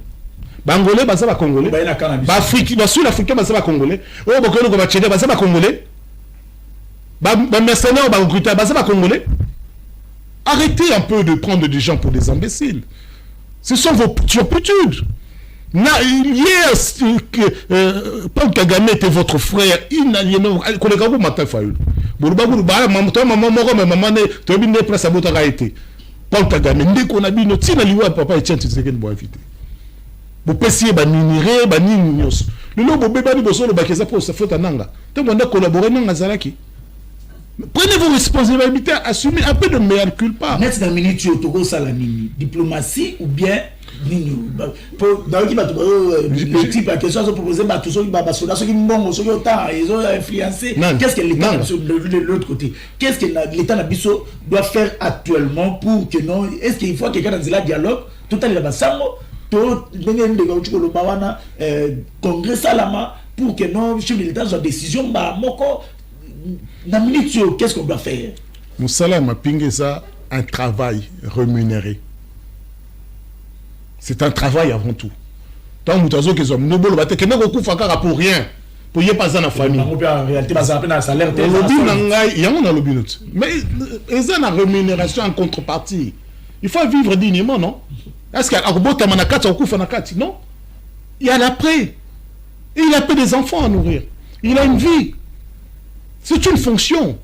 Speaker 2: Les Angolais sont congolais? Les Sud-Africains sont congolais? Les Tchadiens sont congolais? Les mercenaires sont congolais? Arrêtez un peu de prendre des gens pour des imbéciles. Ce sont vos turpitudes. Hier, Paul Kagame était votre frère inaliénable. Paul Kagame, ndeko na bino tina liwa papa Etienne Tshisekedi bo invité. Bo pesier ba miniré ba nini nyos. Lelo bo beba ni bosolo ba keza pour se faire nanga. Te mo collaborer nanga zalaki. Prenez vos responsabilités, assumez un peu de mea culpa.
Speaker 1: Net dans minute yo toko sala nini diplomatie ou bien nini pour dans qui ba le type la question se poser ba tout ça ba soda ceux qui mbongo ceux qui autant ils ont influencé. Qu'est-ce que l'État de l'autre côté? Qu'est-ce que l'État Nabiso doit faire actuellement pour que non est-ce qu'il faut quelqu'un dans le dialogue tout à l'heure basango tout ndenge ndeko chiko bawana congrès salama pour que non chef de l'État soit décision ba moko. Qu'est-ce qu'on doit faire?
Speaker 2: Moussala Mapingue, ça, un travail rémunéré. C'est un travail avant tout. Tant que vous avez nous pour rien. Pour y passer dans la famille. En réalité, salaire. Mais il y a une rémunération en contrepartie. Il faut vivre dignement, non? Est-ce qu'il y a non? Il y a l'après. Et il a peu des enfants à nourrir. Il a une vie. C'est une fonction.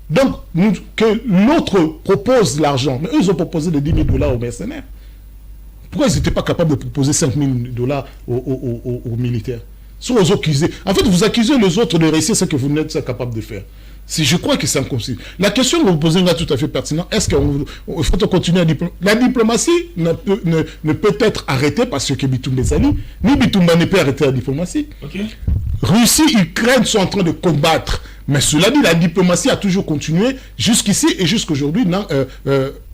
Speaker 2: Donc, que l'autre propose l'argent, mais eux, ils ont proposé de 10 000 $ aux mercenaires. Pourquoi ils n'étaient pas capables de proposer 5 000 $ aux militaires? En fait, vous accusez les autres de réussir ce que vous n'êtes pas capable de faire. Si je crois que c'est impossible. La question que vous posez est tout à fait pertinente. Est-ce qu'il faut continuer à la diplomatie ne peut être arrêtée parce que Bitumba Zali, ni Bitumba ne peut arrêter la diplomatie. Okay. Russie, Ukraine sont en train de combattre. Mais cela dit, la diplomatie a toujours continué jusqu'ici et jusqu'aujourd'hui.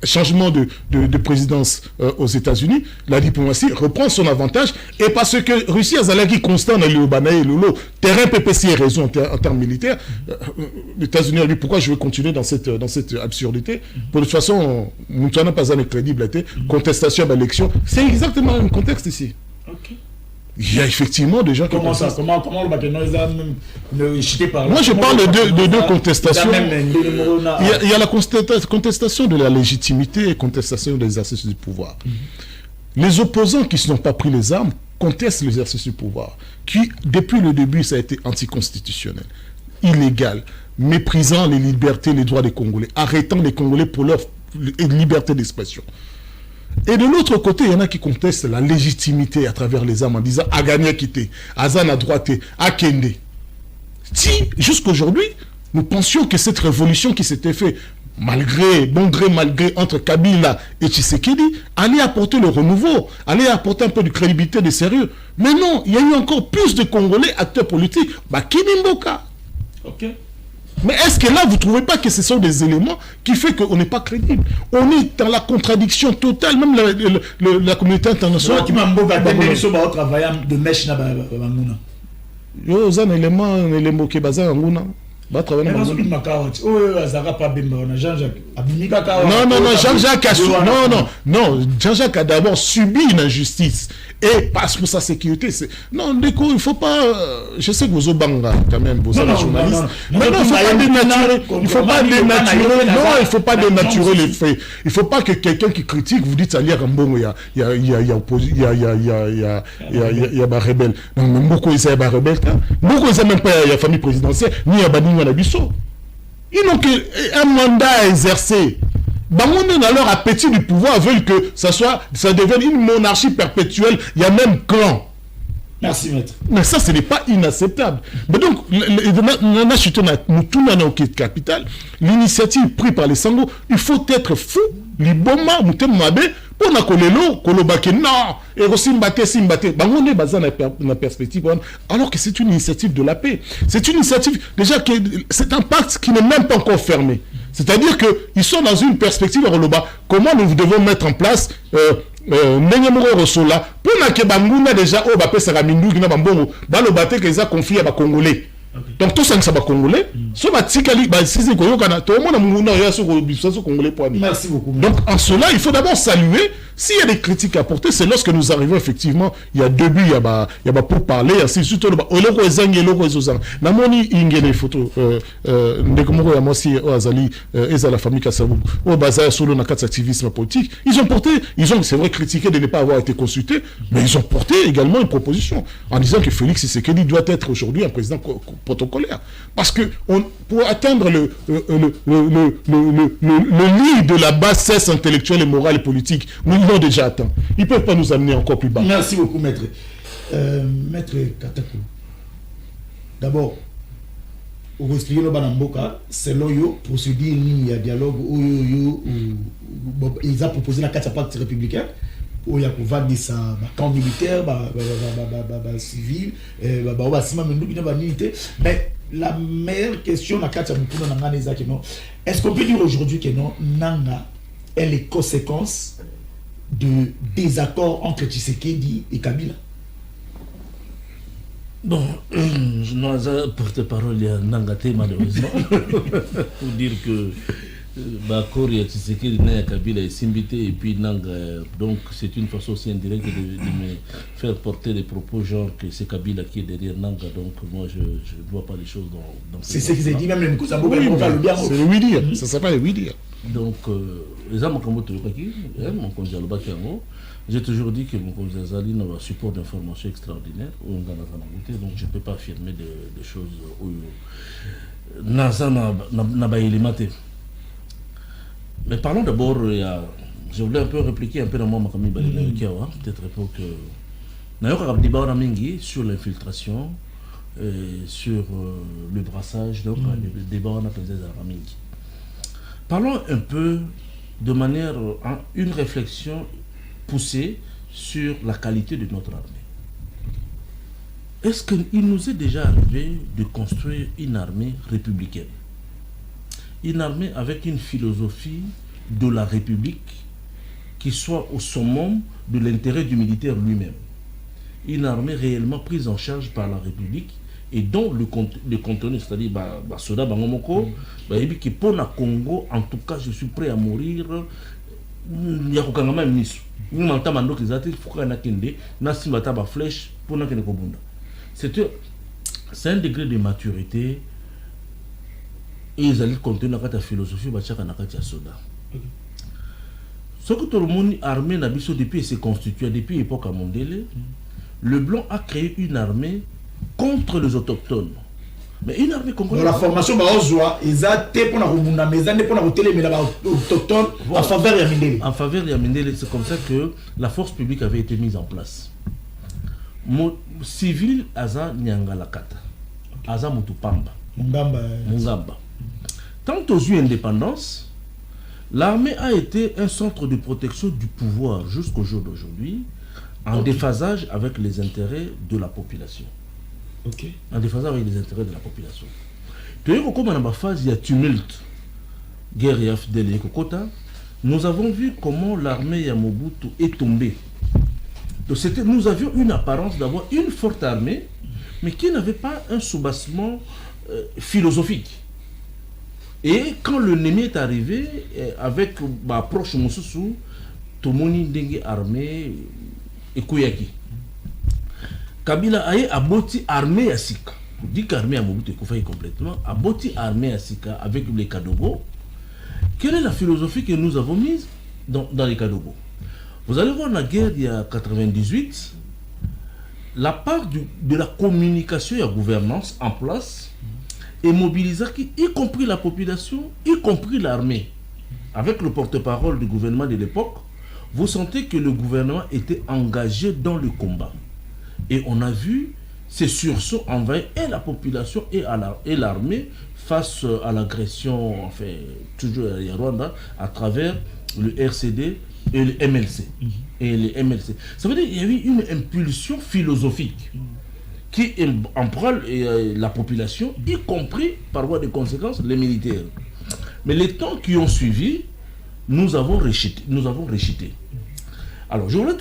Speaker 2: Changement de présidence aux États-Unis, la diplomatie reprend son avantage. Et parce que Russie a Zalagi constant dans le Lolo, terrain PPC est raison en termes militaires. Les États-Unis ont dit pourquoi je veux continuer dans cette absurdité. Pour de toute façon, nous n'avons pas un crédibilité, contestation d'élection. C'est exactement le même contexte ici. Okay. Il y a effectivement des gens qui
Speaker 1: Comment ça? Comment le Bakeno ils ont même chuté par là?
Speaker 2: Moi, je parle de deux contestations.
Speaker 1: Il
Speaker 2: y a la contestation de la légitimité et contestation de l'exercice du pouvoir. Les opposants qui n'ont pas pris les armes contestent l'exercice du pouvoir, qui, depuis le début, ça a été anticonstitutionnel, illégal, méprisant les libertés, les droits des Congolais, arrêtant les Congolais pour leur liberté d'expression. Et de l'autre côté, il y en a qui contestent la légitimité à travers les armes en disant « A gagné, quitté, Azan à droite, à Kende ». Si, jusqu'aujourd'hui, nous pensions que cette révolution qui s'était faite, malgré entre Kabila et Tshisekedi, allait apporter le renouveau, allait apporter un peu de crédibilité, de sérieux. Mais non, il y a eu encore plus de Congolais acteurs politiques. Kinimboka.
Speaker 1: Ok.
Speaker 2: Mais est-ce que là, vous ne trouvez pas que ce sont des éléments qui font qu'on n'est pas crédible? On est dans la contradiction totale, même la communauté internationale.
Speaker 1: De mèche na banguna.
Speaker 2: Yo, c'est un élément qui est basé en Nguna. Non, Jean-Jacques a Jean-Jacques a d'abord subi une injustice et passe pour sa sécurité. Non, Ndeko, il ne faut pas. Je sais que vous êtes quand même, vous êtes journaliste. Mais non, il ne faut pas dénaturer. Non, il ne faut pas dénaturer les faits. Il ne faut pas que quelqu'un qui critique vous dites à lire un bon, il y a rebelle. Non, mais beaucoup ils sont rebelles. Beaucoup ils même pas la famille présidentielle ni à Bani. Ils n'ont qu'un mandat à exercer. Dans leur appétit du pouvoir veulent que ça devienne une monarchie perpétuelle. Il y a même clan.
Speaker 1: Merci, maître.
Speaker 2: Mais ça, ce n'est pas inacceptable. Mais donc, l'initiative prise par les Sango, il faut être fou. Liboma, Moutemmabe, pour na kolelo, kolobake, non, et aussi simbate, on est basé dans la perspective, alors que c'est une initiative de la paix. C'est une initiative, déjà, c'est un pacte qui n'est même pas encore fermé. C'est-à-dire qu'ils sont dans une perspective, comment nous devons mettre en place, Nengemoro Rosola, pour que Banguna déjà, oh, Bapé Saramindu, qui n'a pas bon, balobate, qu'ils ont confié à Congolais. Donc tout ça ne s'est pas congolais. Merci
Speaker 1: beaucoup.
Speaker 2: Donc en cela, il faut d'abord saluer. S'il y a des critiques à porter, c'est lorsque nous arrivons effectivement, il y a deux buts, il y a pour parler, c'est surtout le Namoni ingene photo Ndekomoro Yamosi Azali et la famille Kassabou au bazar solo na quatre activisme politique. Ils ont c'est vrai critiqué de ne pas avoir été consultés, mais ils ont porté également une proposition en disant que Félix Tshisekedi doit être aujourd'hui un président protocolaire. Parce que pour atteindre le lit de la bassesse intellectuelle et morale et politique, nous l'avons déjà atteint. Ils ne peuvent pas nous amener encore plus bas.
Speaker 1: Merci beaucoup, maître. Maître Katakou, d'abord, au expliquer le Banamboka, c'est l'OYO, procédure, il y a dialogue, ils ont proposé la carte pacte républicain. Où il y a un camp militaire, civil, mais la meilleure question, est-ce qu'on peut dire aujourd'hui que non, Nanga est les conséquences de désaccords entre Tshisekedi et Kabila?
Speaker 3: Bon, je n'ai pas porte-parole, il y a Nangate malheureusement, pour dire que Bakori et Tshisekedi Kabila est Simbité et puis Nanga, donc c'est une façon aussi indirecte de me faire porter des propos genre que c'est Kabila qui est derrière Nanga, donc moi je ne vois pas les choses dans
Speaker 1: c'est ce qu'ils ont dit, même les Moukoussambo,
Speaker 2: c'est le oui dire, ça s'appelle le oui dire.
Speaker 3: Donc, les hommes comme mon conseiller j'ai toujours dit que mon conseiller Zali n'a pas support d'information extraordinaire, donc je ne peux pas affirmer des choses où Nasa n'a pas élémenté. Mais parlons d'abord, je voulais un peu répliquer un peu dans mon Makami Balikiawa, peut-être pour que. Nous avons débat sur l'infiltration, sur le brassage, donc le débat on a posé à Ramingi. Parlons un peu de manière, une réflexion poussée sur la qualité de notre armée. Est-ce qu'il nous est déjà arrivé de construire une armée républicaine? Une armée avec une philosophie de la République qui soit au summum de l'intérêt du militaire lui-même. Une armée réellement prise en charge par la République et dont le contenu, c'est-à-dire Soda Bangomoko, qui pour le Congo, en tout cas je suis prêt à mourir, il y a aucun moment ministre. Nous m'entendons donc les artistes pour qu'on a kende, n'a si mata ba flèche pour n'a kende kobunda. C'est un degré de maturité et ils allaient contenir la philosophie bachaka na kati ya soda. Ce que tout le monde armé Nabiso depuis s'est constitué depuis l'époque à Mondele, le blanc a créé une armée contre les autochtones. Mais une armée congolaise.
Speaker 1: La formation baozwa ezate pour na kubunda mezane pour na kotelemela ba autochtones en faveur de Mindele.
Speaker 3: En faveur de Mindele, c'est comme ça que la force publique avait été mise en place. Civil aza Nyangalakata, aza Mutupamba, Mungamba. Tant aux eu indépendance, l'armée a été un centre de protection du pouvoir jusqu'au jour d'aujourd'hui, en déphasage avec les intérêts de la population. En déphasage avec les intérêts de la population. Comme dans la phase, il y a tumulte, guerre et fidèle Kokota, nous avons vu comment l'armée Yamobutu est tombée. Donc nous avions une apparence d'avoir une forte armée, mais qui n'avait pas un soubassement philosophique. Et quand le Némi est arrivé, avec l'approche Moussoussou, Tomoni Dengue armée et Kouyaki. Kabila a boti armée à Sika. Dit qu'armée à Mobutu est complètement, a boti armée à Sika avec les Kadogo. Quelle est la philosophie que nous avons mise dans les Kadogo? Vous allez voir la guerre il y a 98, la part de la communication et la gouvernance en place est mobilisée, y compris la population, y compris l'armée. Avec le porte-parole du gouvernement de l'époque, vous sentez que le gouvernement était engagé dans le combat. Et on a vu ces sursauts envers et la population et l'armée face à l'agression, enfin, toujours à Rwanda, à travers le RCD et le MLC. Et les MLC. Ça veut dire qu'il y a eu une impulsion philosophique qui emprunte la population, y compris par voie de conséquences les militaires. Mais les temps qui ont suivi, nous avons rejeté. Alors, je voulais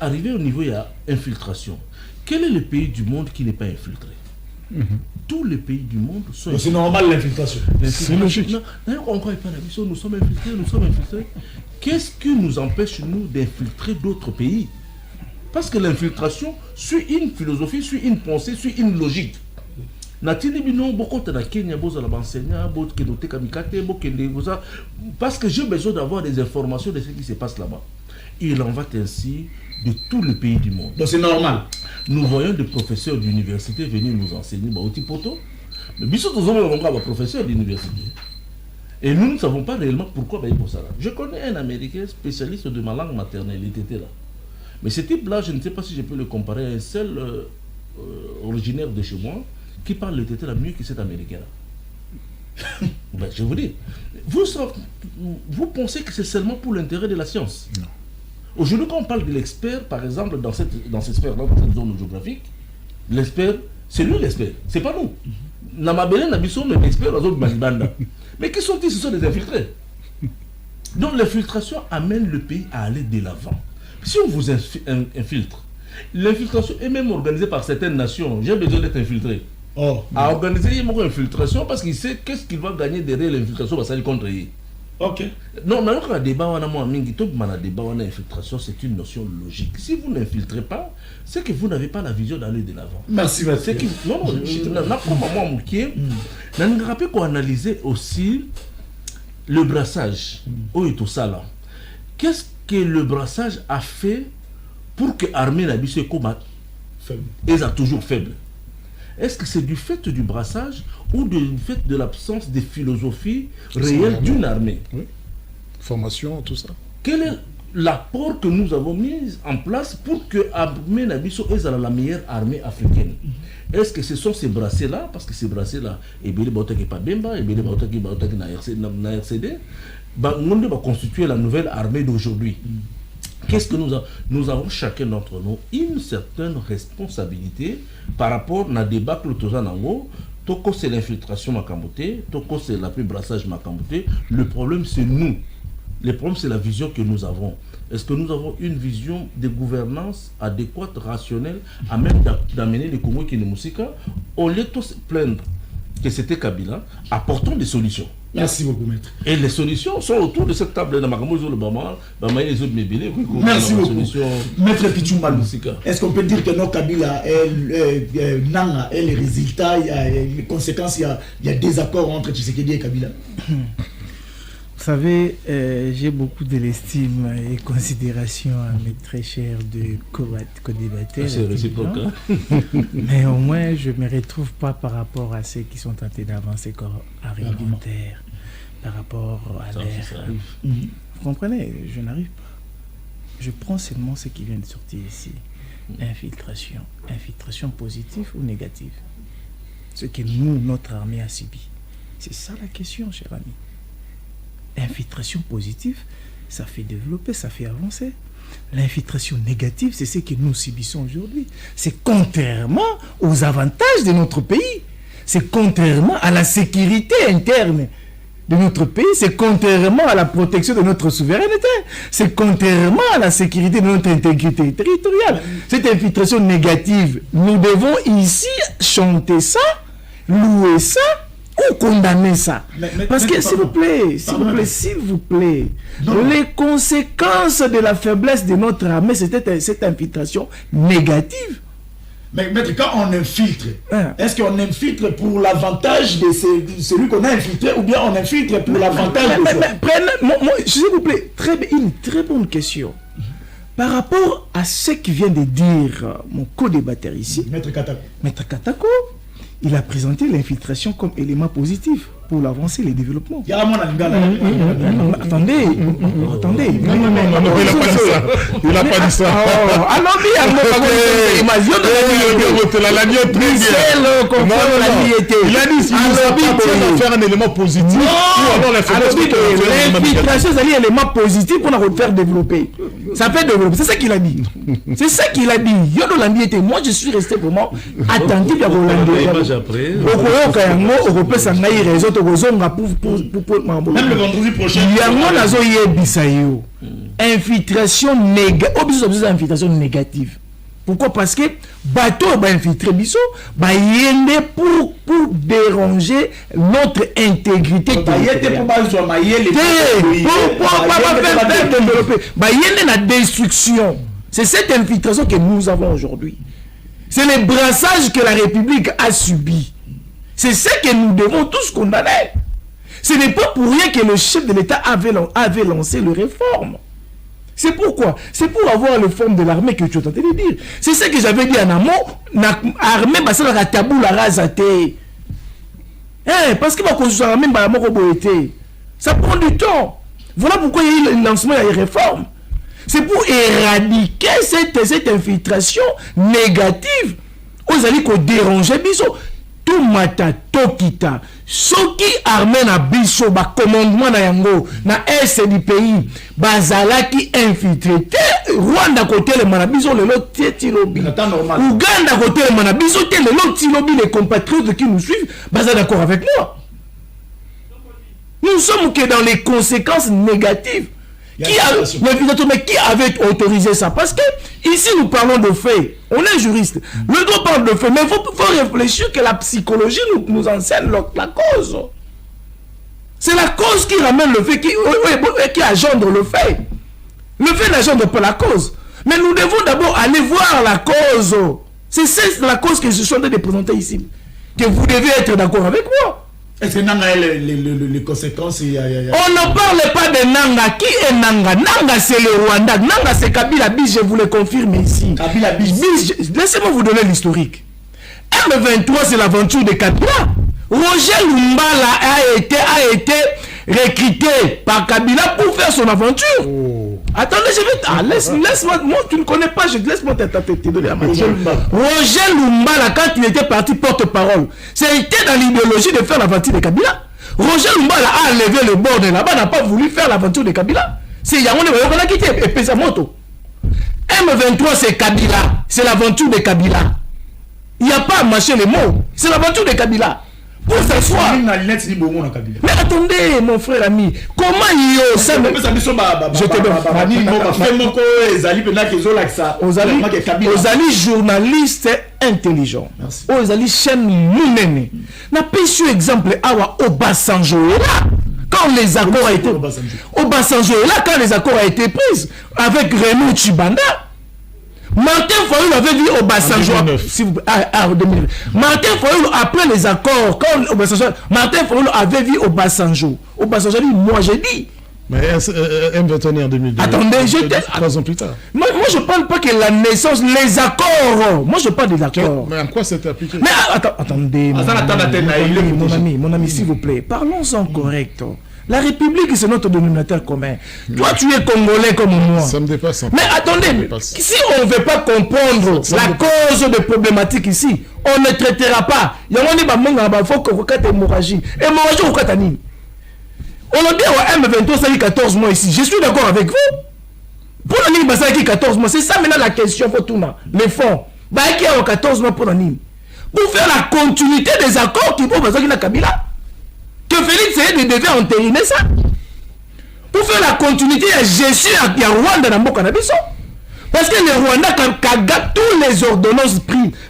Speaker 3: arriver au niveau de l'infiltration. Quel est le pays du monde qui n'est pas infiltré? Tous les pays du monde sont infiltrés.
Speaker 1: C'est normal l'infiltration.
Speaker 3: C'est logique. D'ailleurs, on ne croit pas la mission, nous sommes infiltrés. Qu'est-ce qui nous empêche, nous, d'infiltrer d'autres pays? Parce que l'infiltration suit une philosophie, suit une pensée, suit une logique. Parce que j'ai besoin d'avoir des informations de ce qui se passe là-bas. Il en va ainsi de tous les pays du monde.
Speaker 1: Donc c'est normal.
Speaker 3: Nous voyons des professeurs d'université venir nous enseigner au Tipoto. Mais nous sommes des professeurs d'université. Et nous ne savons pas réellement pourquoi ils font ça. Je connais un Américain spécialiste de ma langue maternelle, il était là. Mais ce type-là, je ne sais pas si je peux le comparer à un seul originaire de chez moi qui parle le tété là mieux que cet Américain-là. Ben, je vous dis, vous pensez que c'est seulement pour l'intérêt de la science?
Speaker 2: Non.
Speaker 3: Aujourd'hui, quand on parle de l'expert, par exemple, dans cette sphère, dans cette zone géographique, l'expert, c'est lui l'expert, c'est pas nous. Namabele Nabiso, mais l'expert, dans zone Malibanda. Mais qui sont-ils? Ce sont des infiltrés. Donc l'infiltration amène le pays à aller de l'avant. Si on vous infiltre, l'infiltration est même organisée par certaines nations. J'ai besoin d'être infiltré. À organiser une infiltration parce qu'il sait qu'est-ce qu'il va gagner derrière l'infiltration parce qu'il contre lui.
Speaker 1: Ok.
Speaker 3: Non, maintenant quand débat on a moins débat on a infiltration, c'est une notion logique. Si vous n'infiltrez pas, c'est que vous n'avez pas la vision d'aller de l'avant.
Speaker 1: Merci.
Speaker 3: C'est que non, on a rappelé qu'on analysait aussi le brassage. Où est tout ça là? Qu'est-ce que le brassage a fait pour que l'armée n'a se combattre?
Speaker 1: Faible.
Speaker 3: Et ça toujours faible. Est-ce que c'est du fait du brassage ou du fait de l'absence de philosophie réelle d'une armée?
Speaker 2: Oui. Formation, tout ça.
Speaker 3: Quel est l'apport que nous avons mis en place pour que l'armée Nabiso est la meilleure armée africaine? Est-ce que ce sont ces bracelets-là? Parce que ces bracelets-là, et bien les bateaux qui pas Bemba, et bien les bateaux qui na RCD, on va constituer la nouvelle armée d'aujourd'hui. Qu'est-ce que nous avons chacun d'entre nous une certaine responsabilité par rapport à débâcle Tozanango. Toko c'est l'infiltration Makambote, Toko c'est l'appui brassage Makambote. Le problème c'est nous. Le problème c'est la vision que nous avons. Est-ce que nous avons une vision de gouvernance adéquate, rationnelle, à même d'amener les Congo qui ne Moussika? Au lieu de se plaindre que c'était Kabila, apportons des solutions.
Speaker 1: Merci beaucoup, maître.
Speaker 3: Et les solutions sont autour de cette table de Makamouzo, le Bama, les autres mébélés.
Speaker 1: Merci beaucoup. Maître Pichoumalou, est-ce qu'on peut dire que notre Kabila est les résultats, il y a les conséquences, il y a des accords entre Tshisekedi et Kabila?
Speaker 4: Vous savez, j'ai beaucoup de l'estime et considération à mes très chers co-débatteurs.
Speaker 3: C'est réciproque.
Speaker 4: Mais au moins, je ne me retrouve pas par rapport à ceux qui sont tentés d'avancer comme argumentaire, par rapport à l'air. Vous comprenez? Je n'arrive pas. Je prends seulement ce qui vient de sortir ici. Infiltration. Infiltration positive ou négative? Ce que nous, notre armée a subi. C'est ça la question, cher ami. Infiltration positive, ça fait développer, ça fait avancer. L'infiltration négative, c'est ce que nous subissons aujourd'hui. C'est contrairement aux avantages de notre pays. C'est contrairement à la sécurité interne de notre pays. C'est contrairement à la protection de notre souveraineté. C'est contrairement à la sécurité de notre intégrité territoriale. Cette infiltration négative, nous devons ici chanter ça, louer ça, ou condamner ça. Parce que, s'il vous plaît, les conséquences de la faiblesse de notre armée, c'était cette infiltration négative.
Speaker 1: Mais maître, quand on infiltre, est-ce qu'on infiltre pour l'avantage de celui qu'on a infiltré ou bien on infiltre pour l'avantage de
Speaker 4: s'il vous plaît, une très bonne question. Par rapport à ce que vient de dire mon co-débatteur ici, Maître Katako, il a présenté l'infiltration comme élément positif pour l'avancée et le développement. Attendez.
Speaker 2: Il n'a pas dit ça. Il a dit si nous faire un élément positif.
Speaker 4: L'infiltration, c'est un élément positif pour nous faire développer. Ça fait développer. C'est ça qu'il a dit. C'est ça qu'il a dit. Moi, je suis resté vraiment attentif à Roland.
Speaker 1: Même le vendredi prochain.
Speaker 4: Infiltration négative. Pourquoi? Parce que bateau va infiltrer biso, pour déranger notre intégrité. La destruction. C'est cette infiltration que nous avons aujourd'hui. C'est le brassage que la République a subi. C'est ce que nous devons tous condamner. Ce n'est pas pour rien que le chef de l'État avait lancé les réformes. C'est pourquoi? C'est pour avoir le forme de l'armée que tu es tenté de dire. C'est ce que j'avais dit en amont. L'armée, c'est la tabou, la rasate. Parce qu'il va construire l'armée, ça prend du temps. Voilà pourquoi il y a eu le lancement des réformes. C'est pour éradiquer cette infiltration négative. Aux alliés qu'on dérangeait, biso. Tout mata tokita soki armée na biso ba commandement na yango na est du pays bazalaki infiltré Rwanda côté le manabiso le lot tilobi Uganda côté le manabiso le lot tilobi les compatriotes qui nous suivent bazal d'accord avec moi. Nous sommes que dans les conséquences négatives. Qui avait autorisé ça? Parce que ici nous parlons de faits. On est juriste. Le droit parle de faits. Mais il faut réfléchir que la psychologie nous enseigne la cause. C'est la cause qui ramène le fait, qui engendre le fait. Le fait n'engendre pas la cause. Mais nous devons d'abord aller voir la cause. C'est la cause que je suis en train de présenter ici. Que vous devez être d'accord avec moi.
Speaker 1: Est-ce que Nanga a les conséquences? On
Speaker 4: ne parle pas de Nanga. Qui est Nanga? Nanga, c'est le Rwanda. Nanga, c'est Kabila Bis, je vous le confirme ici.
Speaker 1: Kabila Bis.
Speaker 4: Laissez-moi vous donner l'historique. M23, c'est l'aventure de Kabila. Roger Lumbala a été recruté par Kabila pour faire son aventure. Oh. Attendez, je vais... laisse-moi... Moi, tu ne connais pas, laisse-moi te donner la matière. Roger Lumbala, quand il était parti porte-parole, c'était dans l'idéologie de faire l'aventure de Kabila. Roger Lumbala a levé le bord de là-bas, n'a pas voulu faire l'aventure de Kabila. C'est Yamone qu'on a quitté et Pesamoto. M23, c'est Kabila. C'est l'aventure de Kabila. Il n'y a pas à mâcher les mots. C'est l'aventure de Kabila. Pour s'asseoir. Mais attendez, mon frère ami, comment il y a ça? Je te donne. Ozali journaliste intelligent. Ozali chaîne Mounene. N'a pas su exemple Awa Obasanjo là. quand les accords ont été... Obasanjo. Et là, quand les accords ont été pris avec Raymond Tshibanda, Martin Fayulu avait vu Obasanjo... S'il vous plaît, en 2009. Martin Fayulu, après les accords, quand Obasanjo... Martin Fayulu avait vu Obasanjo. Obasanjo a dit, moi j'ai dit...
Speaker 2: Mais M21 en 2002.
Speaker 4: Attendez, j'étais...
Speaker 2: 3 ans plus tard.
Speaker 4: Moi, je ne parle pas que la naissance, les accords. Moi, je parle des accords.
Speaker 2: Mais en quoi c'est appliqué?
Speaker 4: Mais attendez, mon ami, s'il vous plaît, parlons-en correct. La République, c'est notre dénominateur commun. Toi, tu es Congolais comme moi.
Speaker 2: Ça me dépasse.
Speaker 4: Mais attendez, si on ne veut pas comprendre la cause des problématiques ici, on ne traitera pas. Il y a un faut qu'on ait hémorragie. Hémorragie, on a une on a dit au M23, ça fait 14 mois ici. Je suis d'accord avec vous. Pour la ligne, ça fait 14 mois. C'est ça maintenant la question pour tout le monde. Les fonds. Bah, qui a 14 mois pour la ligne. Pour faire la continuité des accords qui vont besoin de la Kabila. Que Félix Tshisekedi devait entériner ça. Pour faire la continuité de la gestion de Rwanda dans le Canabiso. Parce que le Rwanda, tous les ordonnances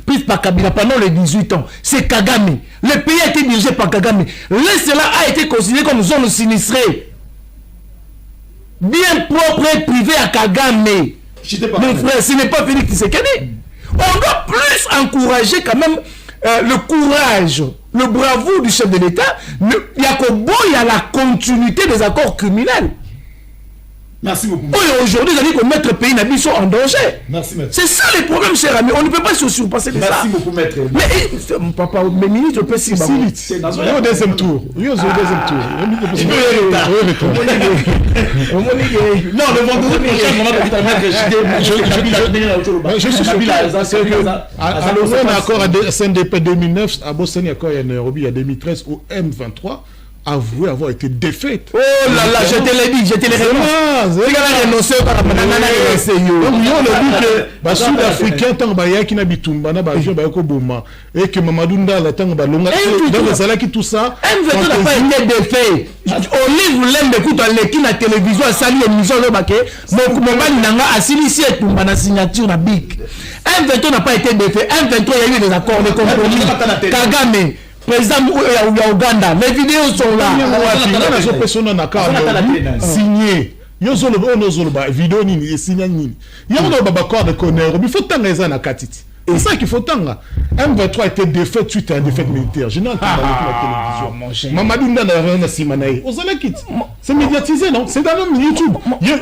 Speaker 4: prises par Kabila pendant les 18 ans, c'est Kagame. Le pays a été dirigé par Kagame. Cela a été considéré comme zone sinistrée. Bien propre et privé à Kagame. Mon frère, ce n'est pas Félix Tshisekedi. On doit plus encourager quand même le courage, le bravoure du chef de l'État. Il y a la continuité des accords criminels.
Speaker 1: Merci beaucoup.
Speaker 4: Aujourd'hui, vous allez mettre le pays en danger.
Speaker 1: Merci, maître.
Speaker 4: C'est ça les problèmes, cher ami. On ne peut pas se surpasser de ça.
Speaker 1: Merci beaucoup, maître.
Speaker 4: Mais, papa, mes ministres, je peux s'y battre.
Speaker 2: Au deuxième tour. Non, le
Speaker 1: vendredi prochain,
Speaker 2: je suis sûr à l'ONU, accord à CNDP 2009, à Bosnie, accord à Nairobi, à 2013, au M23, avoué avoir été défaite.
Speaker 4: Oh là là, je te l'ai dit, je te l'ai renoncé par la
Speaker 2: les Sud-Africains, tant que qui n'habitent pas, et que Mamadou Ndala, tant que Balonga, dans les tout ça.
Speaker 4: M23 n'a pas été défait. Au livre, l'aime d'écouter l'équipe la télévision, à saluer l'émission, le baquet, mon mari n'a pas assis et tout, ma signature na BIC. M23 n'a pas été défait. M23, il y a eu des accords, des compromis. Kagame. Président Ouganda, les vidéos sont là.
Speaker 2: Signé. Vidéo ni signé ni. Il y a un accord de connaître. Il faut tant les ans à Katiti. C'est ça qu'il faut tant. M23 a été défait suite à une défaite militaire. Je n'ai pas la télévision. Mamadou Ndana Simanaï. C'est médiatisé, non? C'est dans le YouTube.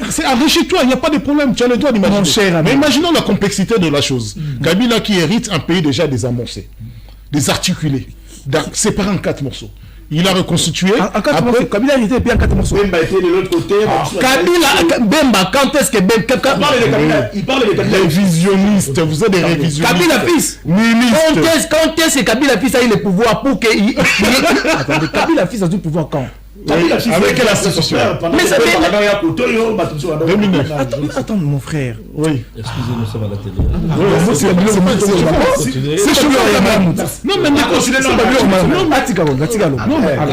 Speaker 2: C'est enrichi-toi, il n'y a pas de problème. Tu as le droit d'imaginer. Mais imaginons la complexité de la chose. Kabila qui hérite un pays déjà désamoncé, désarticulé. Séparé en 4 morceaux. Il a reconstitué.
Speaker 4: En 4 morceaux. Kabila était bien en 4 morceaux.
Speaker 1: Bemba était de l'autre côté.
Speaker 4: Kabila, Bemba, quand est-ce que Bemba.
Speaker 1: Il parle de Kabila.
Speaker 2: Révisionnistes, vous êtes des révisionnistes.
Speaker 4: Kabila fils. Quand est-ce que Kabila fils a eu le pouvoir pour qu'il. Attendez, Kabila fils a eu le pouvoir quand?
Speaker 2: Avec quelle institution?
Speaker 4: Mais ça fait.
Speaker 2: 2009.
Speaker 4: Attends, mon frère.
Speaker 2: Oui.
Speaker 3: Excusez-nous, ça va à la télé.
Speaker 2: C'est chaud. Non, mais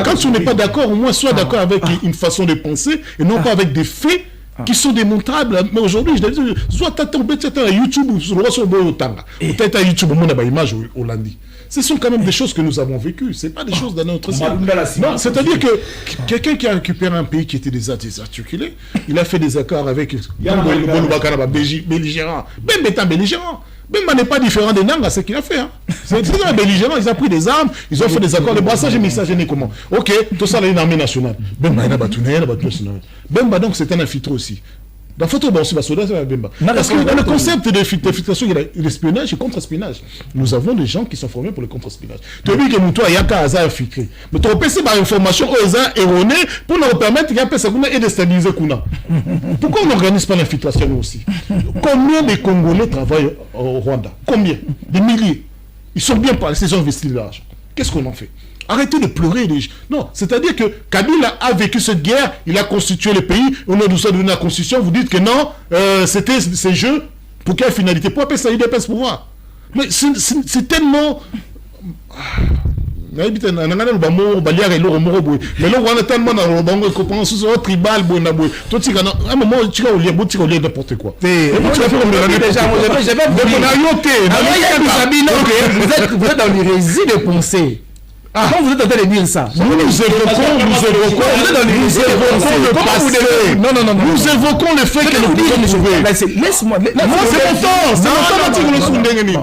Speaker 2: quand tu n'es pas d'accord, au moins sois d'accord avec une façon de penser et non pas avec des faits qui sont démontrables. Mais aujourd'hui, je dis, soit tu as un YouTube ou sur le Tanga. Peut-être un YouTube, on a une image au lundi. Ce sont quand même des choses que nous avons vécues. Ce n'est pas des choses dans notre ciel. Non, c'est-à-dire que quelqu'un qui a récupéré un pays qui était déjà désarticulé, il a fait des accords avec belligérant. Même étant belligérant. Bemba n'est pas différent des Nanga, ce qu'il a fait. C'est un belligérant, ils ont pris des armes, ils ont fait des accords de brassage et mixage. Comment? Ok, tout ça, c'est une armée nationale. Bemba, il a battu, Bemba, donc, c'est un infiltré aussi. La photo, c'est Bemba. Parce que le concept de filtration, il y a l'espionnage et contre-espionnage. Nous avons des gens qui sont formés pour le contre-espionnage. Tu as vu que nous, toi, il y a qu'un hasard infiltré. Mais tu as passé par information aux uns erronée pour nous permettre qu'il y a un et déstabiliser Kuna. Pourquoi on n'organise pas l'infiltration nous aussi? Combien de Congolais travaillent au Rwanda? Combien? Des milliers. Ils sont bien parlés, ils ont investi de l'argent. Qu'est-ce qu'on en fait? Arrêtez de pleurer. Non, c'est-à-dire que Kabila a vécu cette guerre, il a constitué le pays, on a donné la constitution, vous dites que non, c'était ces jeux, pour quelle finalité? Pour appeler ça UDPS pouvoir. Mais c'est tellement... Mais là, on a tellement tribal, à un moment, tu vas lire n'importe quoi. Vous
Speaker 4: êtes dans l'hérésie de penser. Quand vous êtes en train de dire ça,
Speaker 2: nous évoquons le passé. Non. Nous évoquons le fait que nous pouvons trouver.
Speaker 4: Laisse-moi.
Speaker 2: Non, c'est mon temps.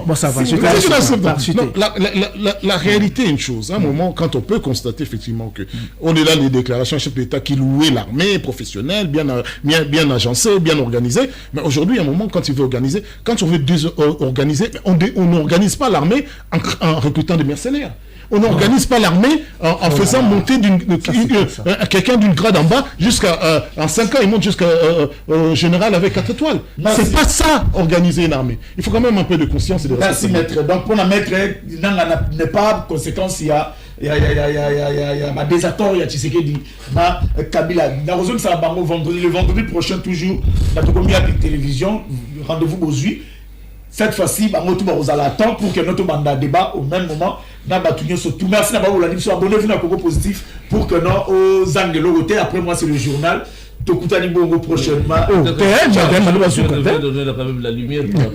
Speaker 4: Bon, ça va.
Speaker 2: La réalité est une chose. À un moment, quand on peut constater effectivement que on est là les déclarations chef d'État qui louaient l'armée professionnelle, bien agencée, bien organisée. Mais aujourd'hui, à un moment, quand il veut organiser, quand on veut organiser, on n'organise pas l'armée en recrutant des mercenaires. On n'organise pas l'armée en faisant monter quelqu'un d'une grade en bas jusqu'à en 5 ans, il monte jusqu'à général avec 4 étoiles. C'est pas ça, organiser une armée. Il faut quand même un peu de conscience et de responsabilité.
Speaker 1: Merci, maître. Donc, pour la maître, n'est pas conséquence, il y a des acteurs, il y a Tshisekedi, Kabila. Le vendredi prochain, toujours, dans la télévision, rendez-vous aux huit. Cette fois-ci, vous allez attendre pour que notre mandat débat au même moment. Merci d'avoir abonnez-vous à Congo Positif pour que nous aux angles de après moi, c'est le journal. Tokutani Bongo prochainement.
Speaker 3: Donner quand même la lumière.
Speaker 4: Non.